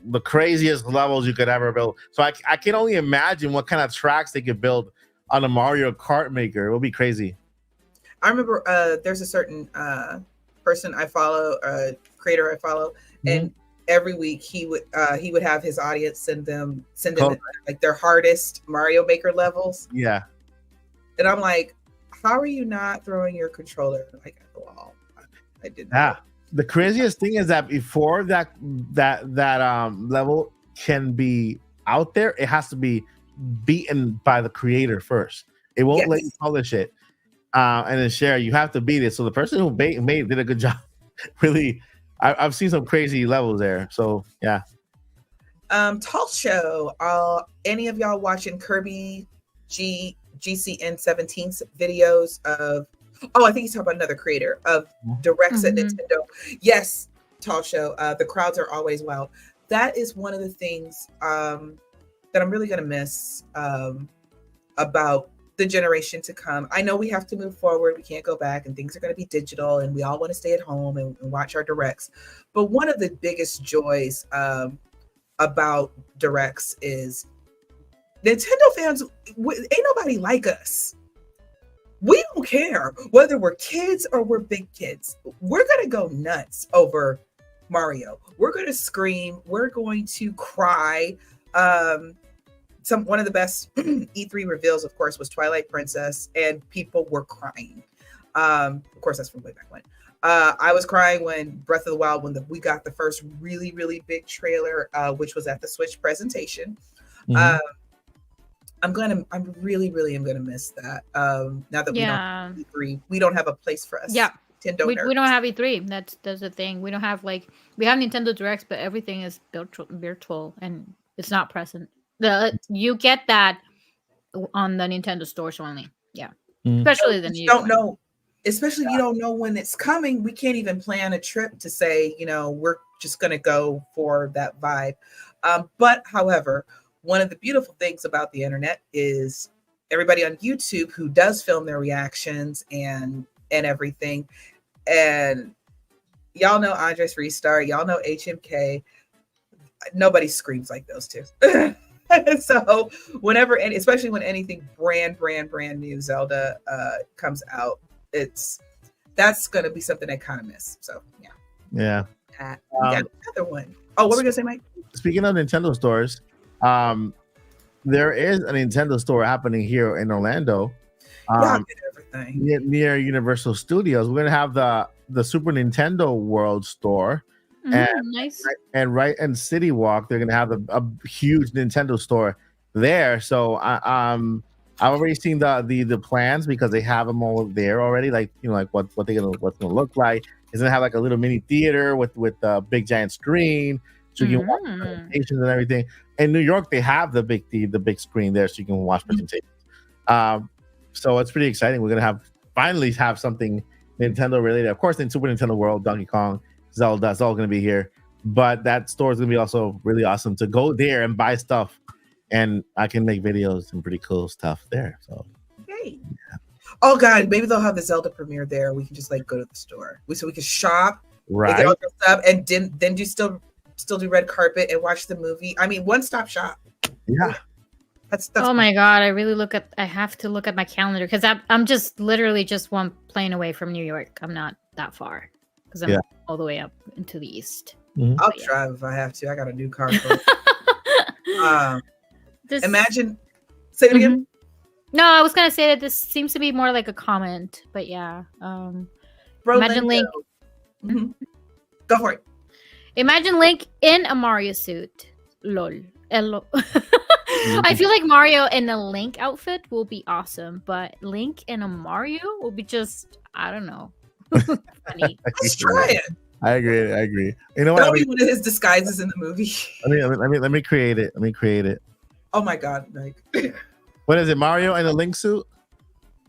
[SPEAKER 5] the craziest levels you could ever build. So I can only imagine what kind of tracks they could build on a Mario Kart Maker. It will be crazy.
[SPEAKER 2] I remember there's a certain person I follow, creator I follow, and every week he would have his audience send them like their hardest Mario Maker levels.
[SPEAKER 5] Yeah.
[SPEAKER 2] And I'm like, how are you not throwing your controller like at the wall? I didn't.
[SPEAKER 5] Yeah. The craziest thing is that before that level can be out there, it has to be beaten by the creator first. It won't let you publish it and then share. You have to beat it. So the person who made it did a good job. Really, I've seen some crazy levels there. So yeah.
[SPEAKER 2] Talk show. Any of y'all watching Kirby GCN 17's videos of? Oh, I think he's talking about another creator of directs at Nintendo. Yes, Talk show. The crowds are always wild. That is one of the things that I'm really gonna miss about the generation to come. I know we have to move forward. We can't go back, and things are going to be digital, and we all want to stay at home and watch our directs. But one of the biggest joys about directs is Nintendo fans. Ain't nobody like us. We don't care whether we're kids or we're big kids. We're going to go nuts over Mario. We're going to scream. We're going to cry. One of the best E3 reveals, of course, was Twilight Princess, and people were crying. Of course, that's from way back when. I was crying when Breath of the Wild, when we got the first really, really big trailer, which was at the Switch presentation. Mm-hmm. I really, really am gonna miss that. Now that we don't have E3, we don't have a place for us.
[SPEAKER 3] Yeah.
[SPEAKER 2] Nintendo
[SPEAKER 3] we don't have E3. That's the thing. We don't have we have Nintendo Directs, but everything is virtual and it's not present. You get that on the Nintendo stores only. Yeah. Especially the new
[SPEAKER 2] don't know. Especially you don't know when it's coming. We can't even plan a trip to say, we're just gonna go for that vibe. But however, one of the beautiful things about the internet is everybody on YouTube who does film their reactions and everything. And y'all know Andres Restart, y'all know HMK. Nobody screams like those two. So whenever, and especially when anything brand new Zelda comes out, that's going to be something I kind of miss. So yeah. We got another one. Oh, what were we gonna say, Mike?
[SPEAKER 5] Speaking of Nintendo stores, there is a Nintendo store happening here in Orlando. Near Universal Studios. We're gonna have the Super Nintendo World store.
[SPEAKER 3] Nice.
[SPEAKER 5] And right in City Walk, they're gonna have a huge Nintendo store there. So I've already seen the plans because they have them all there already. Like what's gonna look like. It's gonna have like a little mini theater with a big giant screen, so you can watch presentations and everything. In New York, they have the big screen there, so you can watch presentations. So it's pretty exciting. We're gonna finally have something Nintendo related. Of course, in Super Nintendo World, Donkey Kong, Zelda, it's all gonna be here. But that store is gonna be also really awesome to go there and buy stuff, and I can make videos and pretty cool stuff there. So,
[SPEAKER 2] hey. Yeah. Oh God, maybe they'll have the Zelda premiere there. We can just go to the store. So we can shop,
[SPEAKER 5] right?
[SPEAKER 2] Get all dressed up, and then do still do red carpet and watch the movie. I mean, one-stop shop.
[SPEAKER 5] Yeah.
[SPEAKER 2] That's
[SPEAKER 3] oh my God, I have to look at my calendar because I'm just literally just one plane away from New York. I'm not that far because I'm all the way up into the east.
[SPEAKER 5] Mm-hmm.
[SPEAKER 2] I'll drive if I have to. I got a new car. Imagine, say it again.
[SPEAKER 3] No, I was gonna say that this seems to be more like a comment, but yeah. Imagine Link.
[SPEAKER 2] Mm-hmm. Go for it.
[SPEAKER 3] Imagine Link in a Mario suit. Lol. I feel like Mario in a Link outfit will be awesome, but Link in a Mario will be just, I don't know. Funny.
[SPEAKER 2] Let's try it.
[SPEAKER 5] I agree. You know what?
[SPEAKER 2] That'll be one of his disguises in the movie.
[SPEAKER 5] Let me create it.
[SPEAKER 2] Oh my God, Mike.
[SPEAKER 5] What is it? Mario in a Link suit?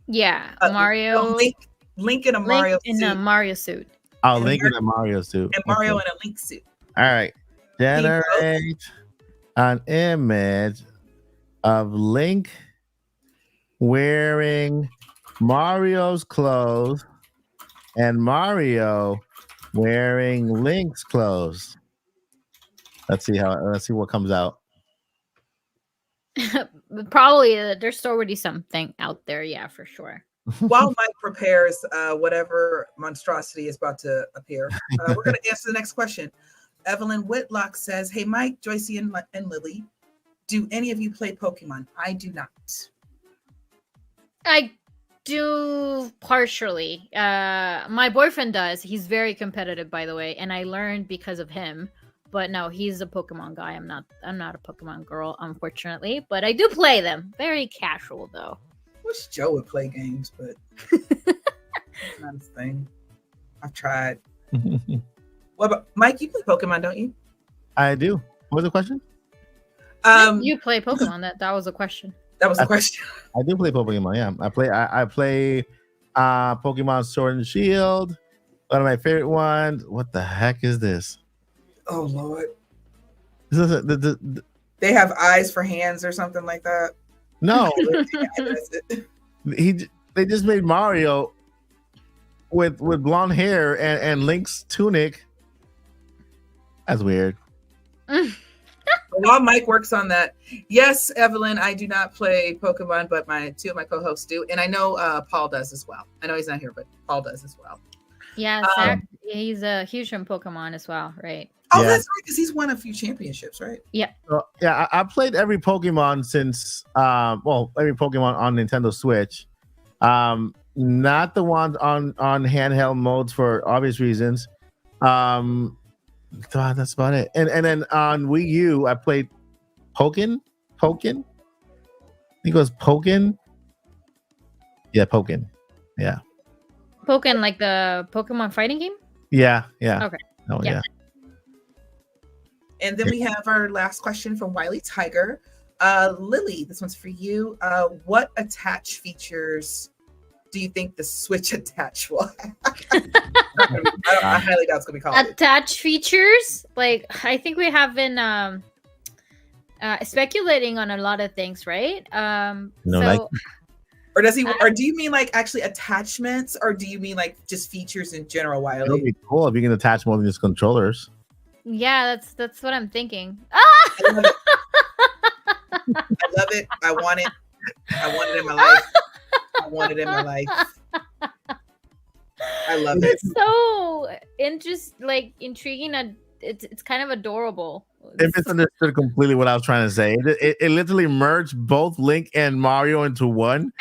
[SPEAKER 3] Yeah, Mario.
[SPEAKER 2] Link in a Mario suit.
[SPEAKER 3] In a Mario suit.
[SPEAKER 5] Oh, Link in a Mario suit.
[SPEAKER 2] And Mario in a Link suit.
[SPEAKER 5] All right. Generate an image of Link wearing Mario's clothes and Mario wearing Link's clothes. Let's see what comes out.
[SPEAKER 3] Probably there's already something out there, yeah, for sure.
[SPEAKER 2] While Mike prepares whatever monstrosity is about to appear, we're going to answer the next question. Evelyn Whitlock says, "Hey Mike, Joycey, and Lily, do any of you play Pokemon? I do not."
[SPEAKER 3] I do partially. My boyfriend does. He's very competitive, by the way, and I learned because of him. But no, he's a Pokemon guy. I'm not a Pokemon girl, unfortunately. But I do play them. Very casual, though.
[SPEAKER 2] I wish Joe would play games, but it's not his thing. I've tried. What about Mike? You play Pokemon, don't you?
[SPEAKER 5] I do. What was the question?
[SPEAKER 3] You play Pokemon. That was a question.
[SPEAKER 2] That was the question.
[SPEAKER 5] I do play Pokemon. Yeah, I play Pokemon Sword and Shield. One of my favorite ones. What the heck is this?
[SPEAKER 2] Oh Lord!
[SPEAKER 5] This
[SPEAKER 2] they have eyes for hands or something like that.
[SPEAKER 5] No, They just made Mario with blonde hair and Link's tunic. That's weird.
[SPEAKER 2] While Mike works on that, yes, Evelyn, I do not play Pokemon, but two of my co-hosts do, and I know Paul does as well. I know he's not here, but Paul does as well.
[SPEAKER 3] Yeah, Zach, he's a huge on Pokemon as well, right?
[SPEAKER 2] Oh,
[SPEAKER 5] Yeah.
[SPEAKER 2] that's right, because he's won a few championships, right?
[SPEAKER 3] Yeah.
[SPEAKER 5] Yeah, I played every Pokemon since every Pokemon on Nintendo Switch. Not the ones on handheld modes for obvious reasons. That's about it. And then on Wii U, I played Pokken. I think it was Pokken. Yeah, Pokken. Yeah.
[SPEAKER 3] Pokken, like the Pokemon fighting game?
[SPEAKER 5] Yeah.
[SPEAKER 3] Okay.
[SPEAKER 5] Oh
[SPEAKER 3] Yeah.
[SPEAKER 5] yeah.
[SPEAKER 2] And then we have our last question from Wiley Tiger. Lily, this one's for you. What attach features do you think the Switch attach will have? I highly doubt it's going to be called.
[SPEAKER 3] Attach features? Like, I think we have been speculating on a lot of things, right?
[SPEAKER 2] Or does he? Or do you mean like actually attachments, or do you mean like just features in general,
[SPEAKER 5] It'll
[SPEAKER 2] Wiley?
[SPEAKER 5] be cool if you can attach more than just controllers.
[SPEAKER 3] Yeah, that's what I'm thinking.
[SPEAKER 2] I love it. I love it. I want it. I want it in my life. I want it in my life. I love it.
[SPEAKER 3] It's so intriguing, and it's kind of adorable.
[SPEAKER 5] They misunderstood completely what I was trying to say. It literally merged both Link and Mario into one.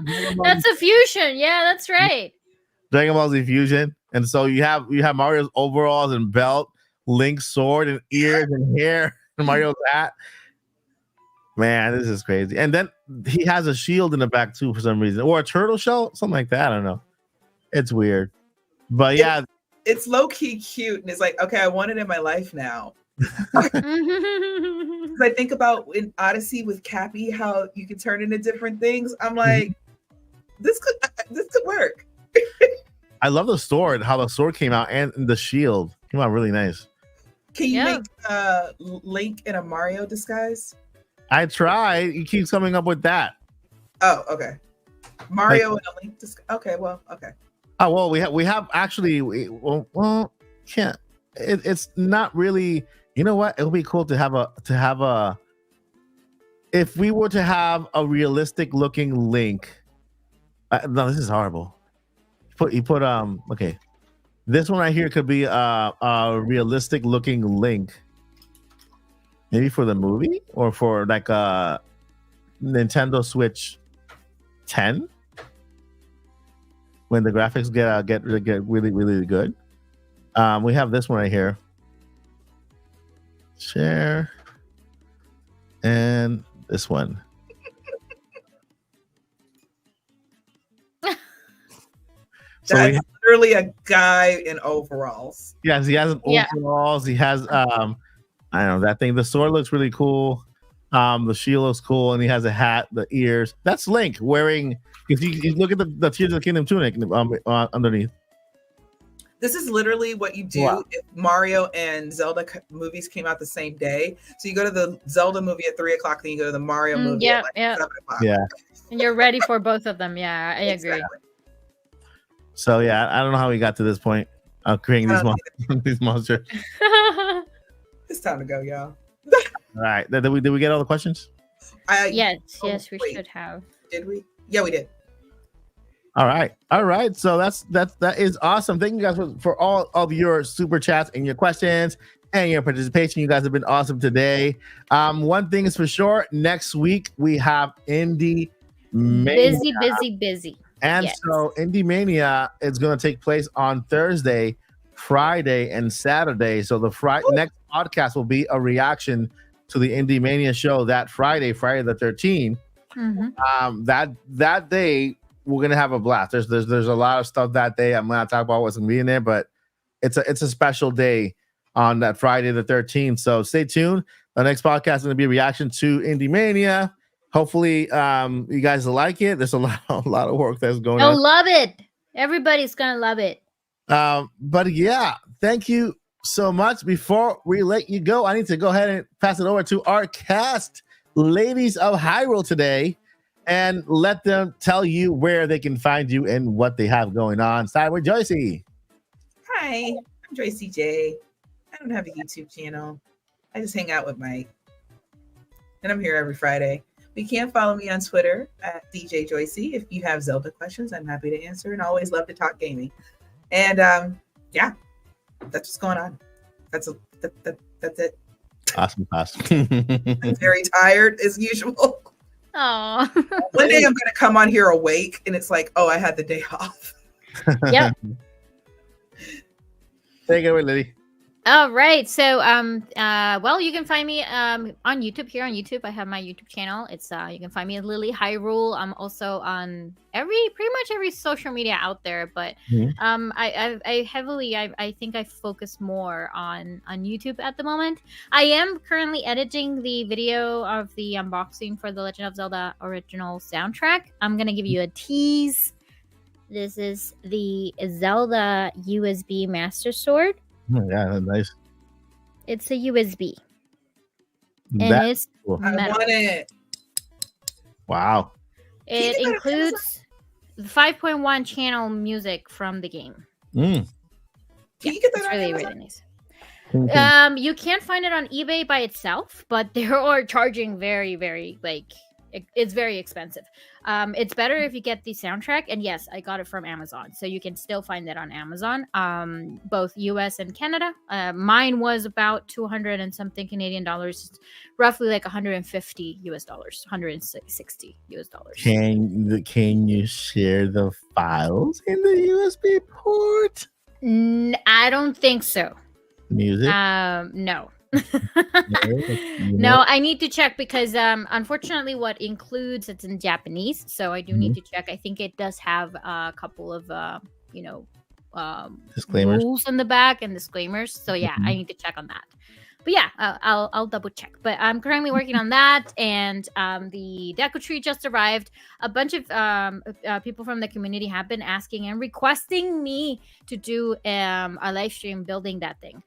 [SPEAKER 3] That's a fusion. Yeah, that's right.
[SPEAKER 5] Dragon Ball Z Fusion. And so you have Mario's overalls and belt, Link's sword and ears and hair, and Mario's hat. Man, this is crazy. And then he has a shield in the back too for some reason, or a turtle shell, something like that. I don't know. It's weird, but yeah,
[SPEAKER 2] It's low key cute, and it's like, okay, I want it in my life now. 'Cause I think about in Odyssey with Cappy, how you can turn into different things. I'm like, this could work.
[SPEAKER 5] I love the sword, how the sword came out, and the shield came out really nice.
[SPEAKER 2] Can you
[SPEAKER 3] Yeah.
[SPEAKER 2] make Link in a Mario disguise?
[SPEAKER 5] I tried. He keeps coming up with that.
[SPEAKER 2] Oh, okay. Mario and a Link disguise. Okay, well, okay.
[SPEAKER 5] Oh well, we have actually. Can't. It's not really. You know what? It would be cool to have a. If we were to have a realistic looking Link. No, this is horrible. You put okay. This one right here could be a realistic looking Link. Maybe for the movie or for like a Nintendo Switch 10 when the graphics get really, really good. We have this one right here. Share. And this one. So
[SPEAKER 2] That's literally a guy in overalls.
[SPEAKER 5] yes, he has
[SPEAKER 3] Yeah.
[SPEAKER 5] overalls. He has I don't know that thing. The sword looks really cool. The shield looks cool, and he has a hat, the ears. That's Link wearing. If you look at the Tears of the Kingdom tunic underneath.
[SPEAKER 2] This is literally what you do if Mario and Zelda movies came out the same day. So you go to the Zelda movie at 3:00, then you go to the Mario movie
[SPEAKER 3] yeah,
[SPEAKER 2] at like
[SPEAKER 3] yeah.
[SPEAKER 2] 7:00.
[SPEAKER 5] Yeah.
[SPEAKER 3] And you're ready for both of them. Yeah, I agree.
[SPEAKER 2] Exactly.
[SPEAKER 5] So yeah, I don't know how we got to this point of creating these these monsters.
[SPEAKER 2] It's time to go, y'all.
[SPEAKER 5] All right, did we get all the questions?
[SPEAKER 3] Yes, we
[SPEAKER 2] wait.
[SPEAKER 3] should have.
[SPEAKER 2] Did we? Yeah, we did.
[SPEAKER 5] All right. So that is awesome. Thank you guys for all of your super chats and your questions and your participation. You guys have been awesome today. One thing is for sure, next week we have Indie Mania.
[SPEAKER 3] Busy.
[SPEAKER 5] And
[SPEAKER 3] yes.
[SPEAKER 5] so Indie Mania is going to take place on Thursday, Friday, and Saturday. So the next podcast will be a reaction to the Indie Mania show that Friday the 13th.
[SPEAKER 3] Mm-hmm.
[SPEAKER 5] That day we're gonna have a blast. There's a lot of stuff that day. I'm gonna talk about what's gonna be in there, but it's a special day on that Friday the 13th. So stay tuned. The next podcast is gonna be a reaction to Indie Mania. Hopefully, you guys will like it. There's a lot of work that's going on.
[SPEAKER 3] I'll love it. Everybody's gonna love it.
[SPEAKER 5] But yeah, thank you so much. Before we let you go, I need to go ahead and pass it over to our cast, ladies of Hyrule today. and let them tell you where they can find you and what they have going on. Start with Joycey.
[SPEAKER 2] Hi, I'm Joycey J. I don't have a YouTube channel. I just hang out with Mike. And I'm here every Friday. You can follow me on Twitter at DJ Joycey. If you have Zelda questions, I'm happy to answer and always love to talk gaming. And yeah, that's what's going on. That's it.
[SPEAKER 5] Awesome.
[SPEAKER 2] I'm very tired as usual.
[SPEAKER 3] Oh.
[SPEAKER 2] One day I'm going to come on here awake and it's like, oh, I had the day off.
[SPEAKER 3] Yep.
[SPEAKER 5] Take it away, Lily.
[SPEAKER 3] All right. So, well, you can find me on YouTube. Here on YouTube, I have my YouTube channel. It's you can find me at Lilly Hyrule. I'm also on pretty much every social media out there. But I think I focus more on YouTube at the moment. I am currently editing the video of the unboxing for the Legend of Zelda original soundtrack. I'm gonna give you a tease. This is the Zelda USB Master Sword.
[SPEAKER 5] Yeah, nice.
[SPEAKER 3] It's a USB. And
[SPEAKER 5] That's
[SPEAKER 3] it's
[SPEAKER 5] cool.
[SPEAKER 2] I
[SPEAKER 3] metal.
[SPEAKER 2] want it.
[SPEAKER 5] Wow.
[SPEAKER 3] It
[SPEAKER 2] Can you get that on
[SPEAKER 3] includes the 5.1 channel music from the game.
[SPEAKER 2] Can you get that
[SPEAKER 3] It's
[SPEAKER 2] on
[SPEAKER 3] really,
[SPEAKER 2] Amazon?
[SPEAKER 3] really nice. You can't find it on eBay by itself, but they are charging very, very it's very expensive. It's better if you get the soundtrack, and yes, I got it from Amazon, so you can still find it on Amazon, both US and Canada. Mine was about 200 and something Canadian dollars, roughly like 150 US dollars, 160 US dollars.
[SPEAKER 5] Can you share the files in the USB port?
[SPEAKER 3] I don't think so.
[SPEAKER 5] Music?
[SPEAKER 3] No. No, I need to check because unfortunately what includes it's in Japanese, so I do need to check. I think it does have a couple of
[SPEAKER 5] Disclaimers.
[SPEAKER 3] rules in the back and disclaimers. So yeah, I need to check on that. But yeah, I'll double check. But I'm currently working on that, and the Deku Tree just arrived. A bunch of people from the community have been asking and requesting me to do a live stream building that thing.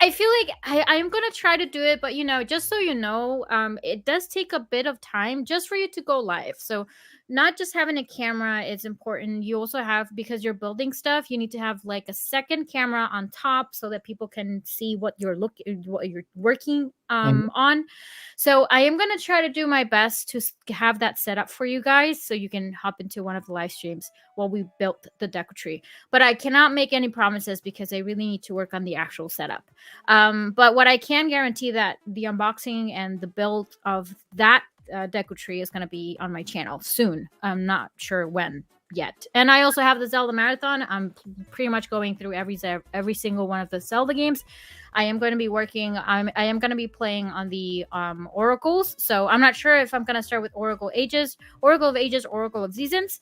[SPEAKER 3] I feel like I'm going to try to do it, but, just so you know, it does take a bit of time just for you to go live. So not just having a camera is important. You also have, because you're building stuff, you need to have like a second camera on top so that people can see what you're working on. So I am going to try to do my best to have that set up for you guys so you can hop into one of the live streams while we built the Deku Tree. But I cannot make any promises because I really need to work on the actual setup. But what I can guarantee that the unboxing and the build of that Deku Tree is going to be on my channel soon. I'm not sure when yet. And I also have the Zelda Marathon. I'm pretty much going through every single one of the Zelda games. I am going to be working. I am going to be playing on the Oracles. So I'm not sure if I'm going to start with Oracle of Ages, Oracle of Seasons.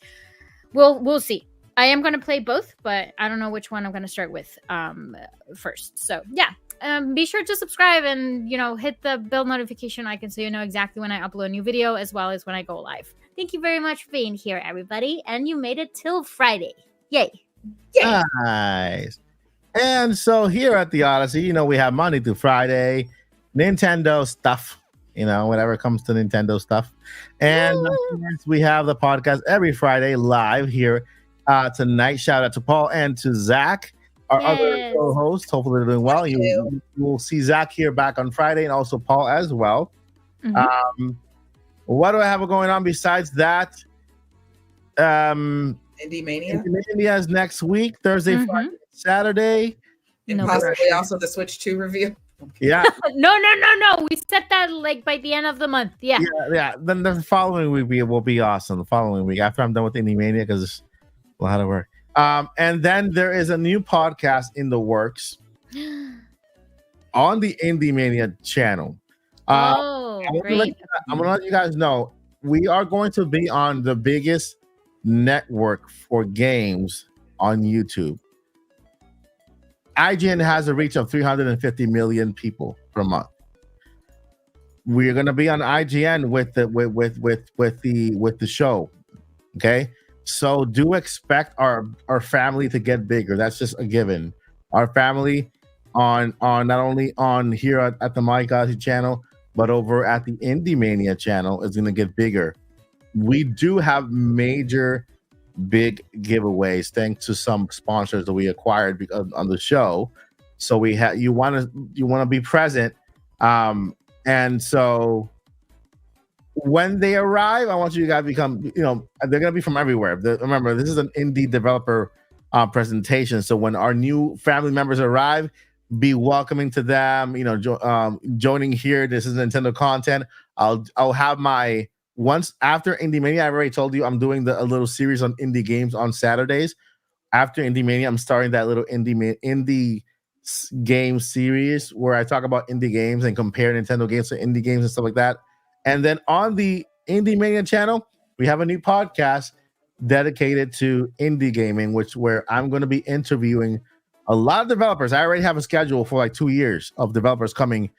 [SPEAKER 3] We'll see. I am going to play both, but I don't know which one I'm going to start with first. So yeah. Be sure to subscribe and hit the bell notification icon so you know exactly when I upload a new video as well as when I go live. Thank you very much for being here, everybody, and you made it till Friday. Yay!
[SPEAKER 5] Nice. And so here at the Odyssey, we have Monday through Friday, Nintendo stuff, whenever it comes to Nintendo stuff. And of course, we have the podcast every Friday live here tonight. Shout out to Paul and to Zach, our other co-hosts. Hopefully they're doing well. You will see Zach here back on Friday and also Paul as well. What do I have going on besides that?
[SPEAKER 2] Indie Mania.
[SPEAKER 5] Indie Mania is next week, Thursday, Friday, Saturday.
[SPEAKER 2] And possibly also the Switch 2 review.
[SPEAKER 5] Yeah.
[SPEAKER 3] No. We set that like by the end of the month. Yeah.
[SPEAKER 5] Then the following week will be awesome. The following week after I'm done with Indie Mania because it's a lot of work. And then there is a new podcast in the works on the Indie Mania channel.
[SPEAKER 3] Great.
[SPEAKER 5] I'm gonna let you guys know we are going to be on the biggest network for games on YouTube. IGN has a reach of 350 million people per month. We're gonna be on IGN with the show. Okay, so do expect our family to get bigger. That's just a given. Our family on not only on here at the My Galaxy channel, but over at the Indie Mania channel, it's going to get bigger. We do have major big giveaways thanks to some sponsors that we acquired on the show. So we have you want to be present, and so when they arrive, I want you guys to become, they're gonna be from everywhere. Remember, this is an indie developer presentation, so when our new family members arrive, be welcoming to them. Joining here. This is Nintendo content. I'll have my once after Indie Mania. I've already told you I'm doing a little series on indie games on Saturdays. After Indie Mania, I'm starting that little indie game series where I talk about indie games and compare Nintendo games to indie games and stuff like that. And then on the Indie Mania channel, we have a new podcast dedicated to indie gaming, where I'm going to be interviewing a lot of developers. I already have a schedule for like 2 years of developers coming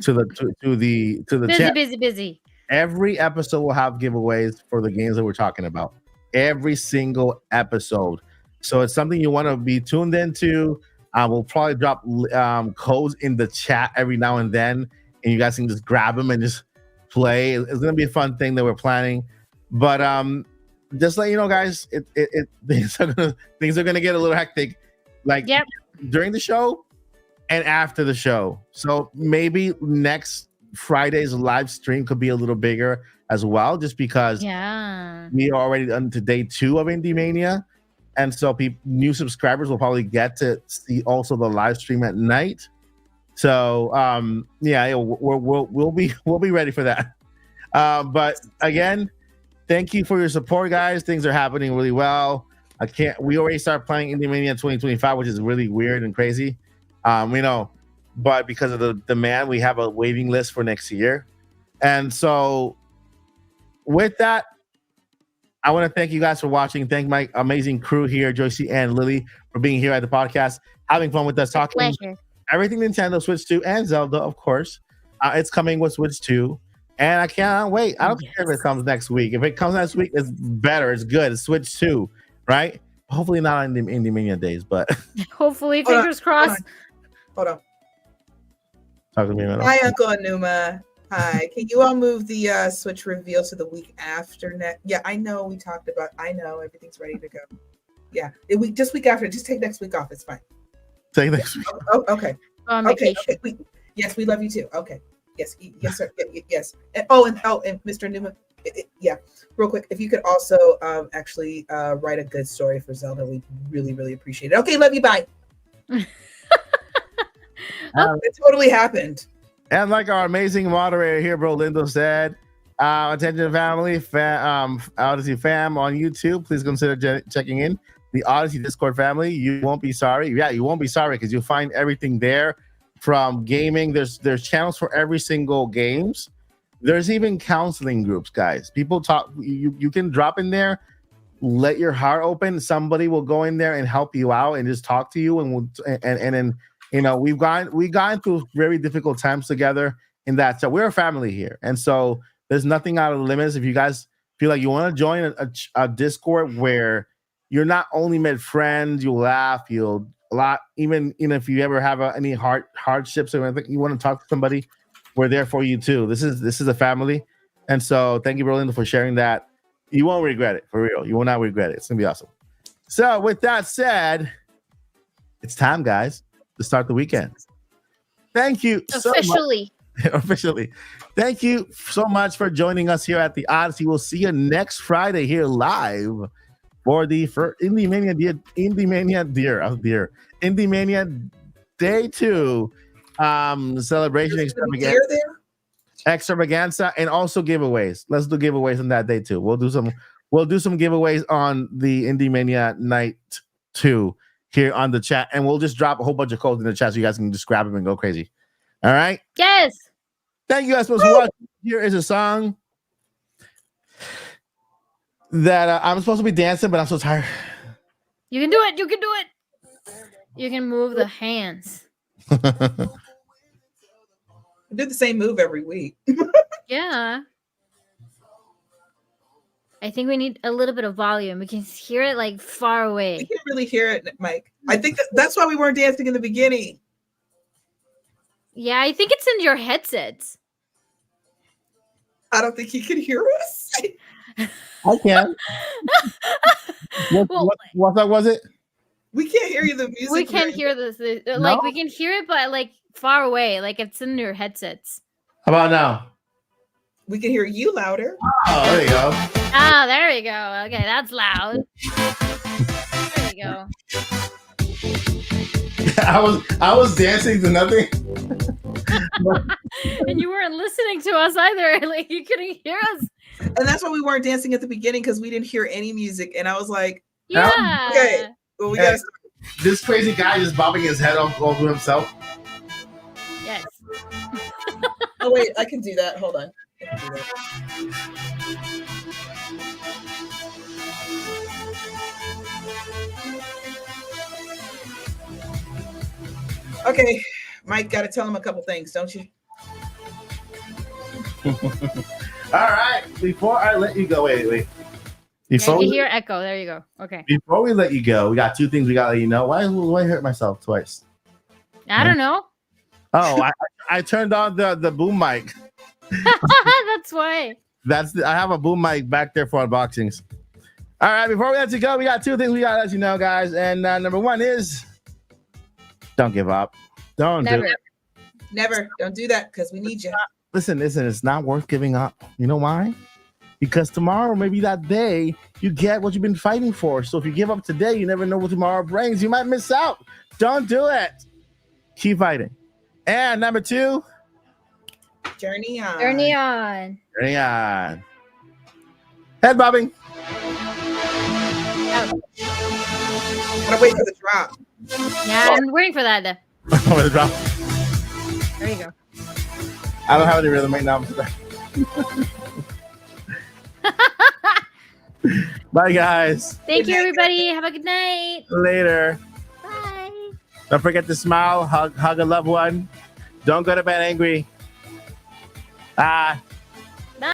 [SPEAKER 5] to the channel.
[SPEAKER 3] Busy.
[SPEAKER 5] Every episode will have giveaways for the games that we're talking about. Every single episode. So it's something you want to be tuned into. We'll probably drop codes in the chat every now and then, and you guys can just grab them and just play. It's gonna be a fun thing that we're planning. But just let you know, guys, things are gonna get a little hectic, like during the show and after the show. So maybe next Friday's live stream could be a little bigger as well, just because we are already on to day 2 of Indie Mania. And so new subscribers will probably get to see also the live stream at night. So we'll be ready for that. But again, thank you for your support, guys. Things are happening really well. We already started playing Indie Mania 2025, which is really weird and crazy. But because of the demand, we have a waiting list for next year. And so with that, I want to thank you guys for watching. Thank my amazing crew here, Joycey and Lily, for being here at the podcast, having fun with us, talking everything Nintendo Switch 2 and Zelda, of course. It's coming with Switch 2, and I cannot wait. I don't care if it comes next week. If it comes next week, it's better. It's good. It's Switch 2, right? Hopefully not on the Indie Mania days, but
[SPEAKER 3] hopefully, fingers crossed.
[SPEAKER 2] Hold on.
[SPEAKER 5] Talk to me, man.
[SPEAKER 2] Hi, Uncle Anuma. Hi. Can you all move the Switch reveal to the week after next? Yeah, I know we talked about. I know everything's ready to go. Yeah, just week after. Just take next week off. It's fine.
[SPEAKER 5] Take next week.
[SPEAKER 2] Oh, okay.
[SPEAKER 3] On
[SPEAKER 2] Okay.
[SPEAKER 3] vacation.
[SPEAKER 2] Yes, we love you too. Okay. Yes, sir. Yes. And Mr. Newman. Real quick, if you could also actually write a good story for Zelda, we really, really appreciate it. Okay, love you. Bye. It totally happened.
[SPEAKER 5] And like our amazing moderator here, Bro Lindo said, attention family, Odyssey fam on YouTube, please consider checking in the Odyssey Discord family. You won't be sorry. Yeah, you won't be sorry because you'll find everything there from gaming. There's channels for every single games. There's even counseling groups, guys. People talk. You can drop in there, let your heart open. Somebody will go in there and help you out and just talk to you. And then we've gone through very difficult times together in that. So we're a family here, and so there's nothing out of the limits. If you guys feel like you want to join a Discord where you're not only met friends, you'll laugh, you'll a lot. Even if you ever have any hardships or anything, you want to talk to somebody, we're there for you too. This is a family, and so thank you, Berlinda, for sharing that. You won't regret it, for real. You will not regret it. It's gonna be awesome. So with that said, it's time, guys, to start the weekend. Thank you so much. Officially. Thank you so much for joining us here at the Odyssey. We'll see you next Friday here live for the Indie Mania Day 2 celebration extravaganza, and also giveaways. Let's do giveaways on that day too. We'll do some giveaways on the Indie Mania Night 2 here on the chat, and we'll just drop a whole bunch of codes in the chat so you guys can just grab them and go crazy. All right?
[SPEAKER 3] Yes.
[SPEAKER 5] Thank you guys for watching. Here is a song that I'm supposed to be dancing, but I'm so tired.
[SPEAKER 3] You can do it. You can do it. You can move the hands.
[SPEAKER 2] We do the same move every week.
[SPEAKER 3] Yeah. I think we need a little bit of volume. We can hear it like far away.
[SPEAKER 2] We can't really hear it, Mike. I think that's why we weren't dancing in the beginning.
[SPEAKER 3] Yeah, I think it's in your headsets.
[SPEAKER 2] I don't think he can hear us.
[SPEAKER 5] I can. What song was it?
[SPEAKER 2] We can't hear you. The music.
[SPEAKER 3] We can't hear this. Like we can hear it, but like far away. Like it's in your headsets.
[SPEAKER 5] How about now?
[SPEAKER 2] We can hear you louder.
[SPEAKER 5] Oh, there you go.
[SPEAKER 3] Oh, there we go. Okay, that's loud. There we go.
[SPEAKER 5] I was dancing to nothing.
[SPEAKER 3] And you weren't listening to us either. Like you couldn't hear us.
[SPEAKER 2] And that's why we weren't dancing at the beginning, because we didn't hear any music. And I was like,
[SPEAKER 3] Yeah.
[SPEAKER 2] okay, well, we got to start.
[SPEAKER 5] This crazy guy just bobbing his head all to himself.
[SPEAKER 3] Yes.
[SPEAKER 2] Oh, wait, I can do that. Hold on. I can do that. Okay, Mike, got to tell him a couple things, don't you?
[SPEAKER 5] All right. Before I let you go, wait.
[SPEAKER 3] Yeah, you hear echo. There you go. Okay.
[SPEAKER 5] Before we let you go, we got two things we got to let you know. Why do I hurt myself twice?
[SPEAKER 3] I don't know.
[SPEAKER 5] Oh, I turned on the boom mic.
[SPEAKER 3] That's why.
[SPEAKER 5] I have a boom mic back there for unboxings. All right, before we let you go, we got two things we got to let you know, guys. And number one is don't give up. Don't do it.
[SPEAKER 2] Never. Don't do that, because we need you.
[SPEAKER 5] Listen, it's not worth giving up. You know why? Because tomorrow, maybe that day, you get what you've been fighting for. So if you give up today, you never know what tomorrow brings. You might miss out. Don't do it. Keep fighting. And number two,
[SPEAKER 2] Journey on.
[SPEAKER 3] Journey on.
[SPEAKER 5] journey on. Head bobbing.
[SPEAKER 2] Gotta wait for the drop.
[SPEAKER 3] Yeah, I'm waiting for that.
[SPEAKER 5] Over the drop.
[SPEAKER 3] There you go.
[SPEAKER 5] I don't have any rhythm right now. Bye, guys.
[SPEAKER 3] Thank
[SPEAKER 2] Good
[SPEAKER 3] you,
[SPEAKER 2] night,
[SPEAKER 3] everybody. Have a good night.
[SPEAKER 5] Later.
[SPEAKER 3] Bye.
[SPEAKER 5] Don't forget to smile, hug a loved one. Don't go to bed angry. Bye.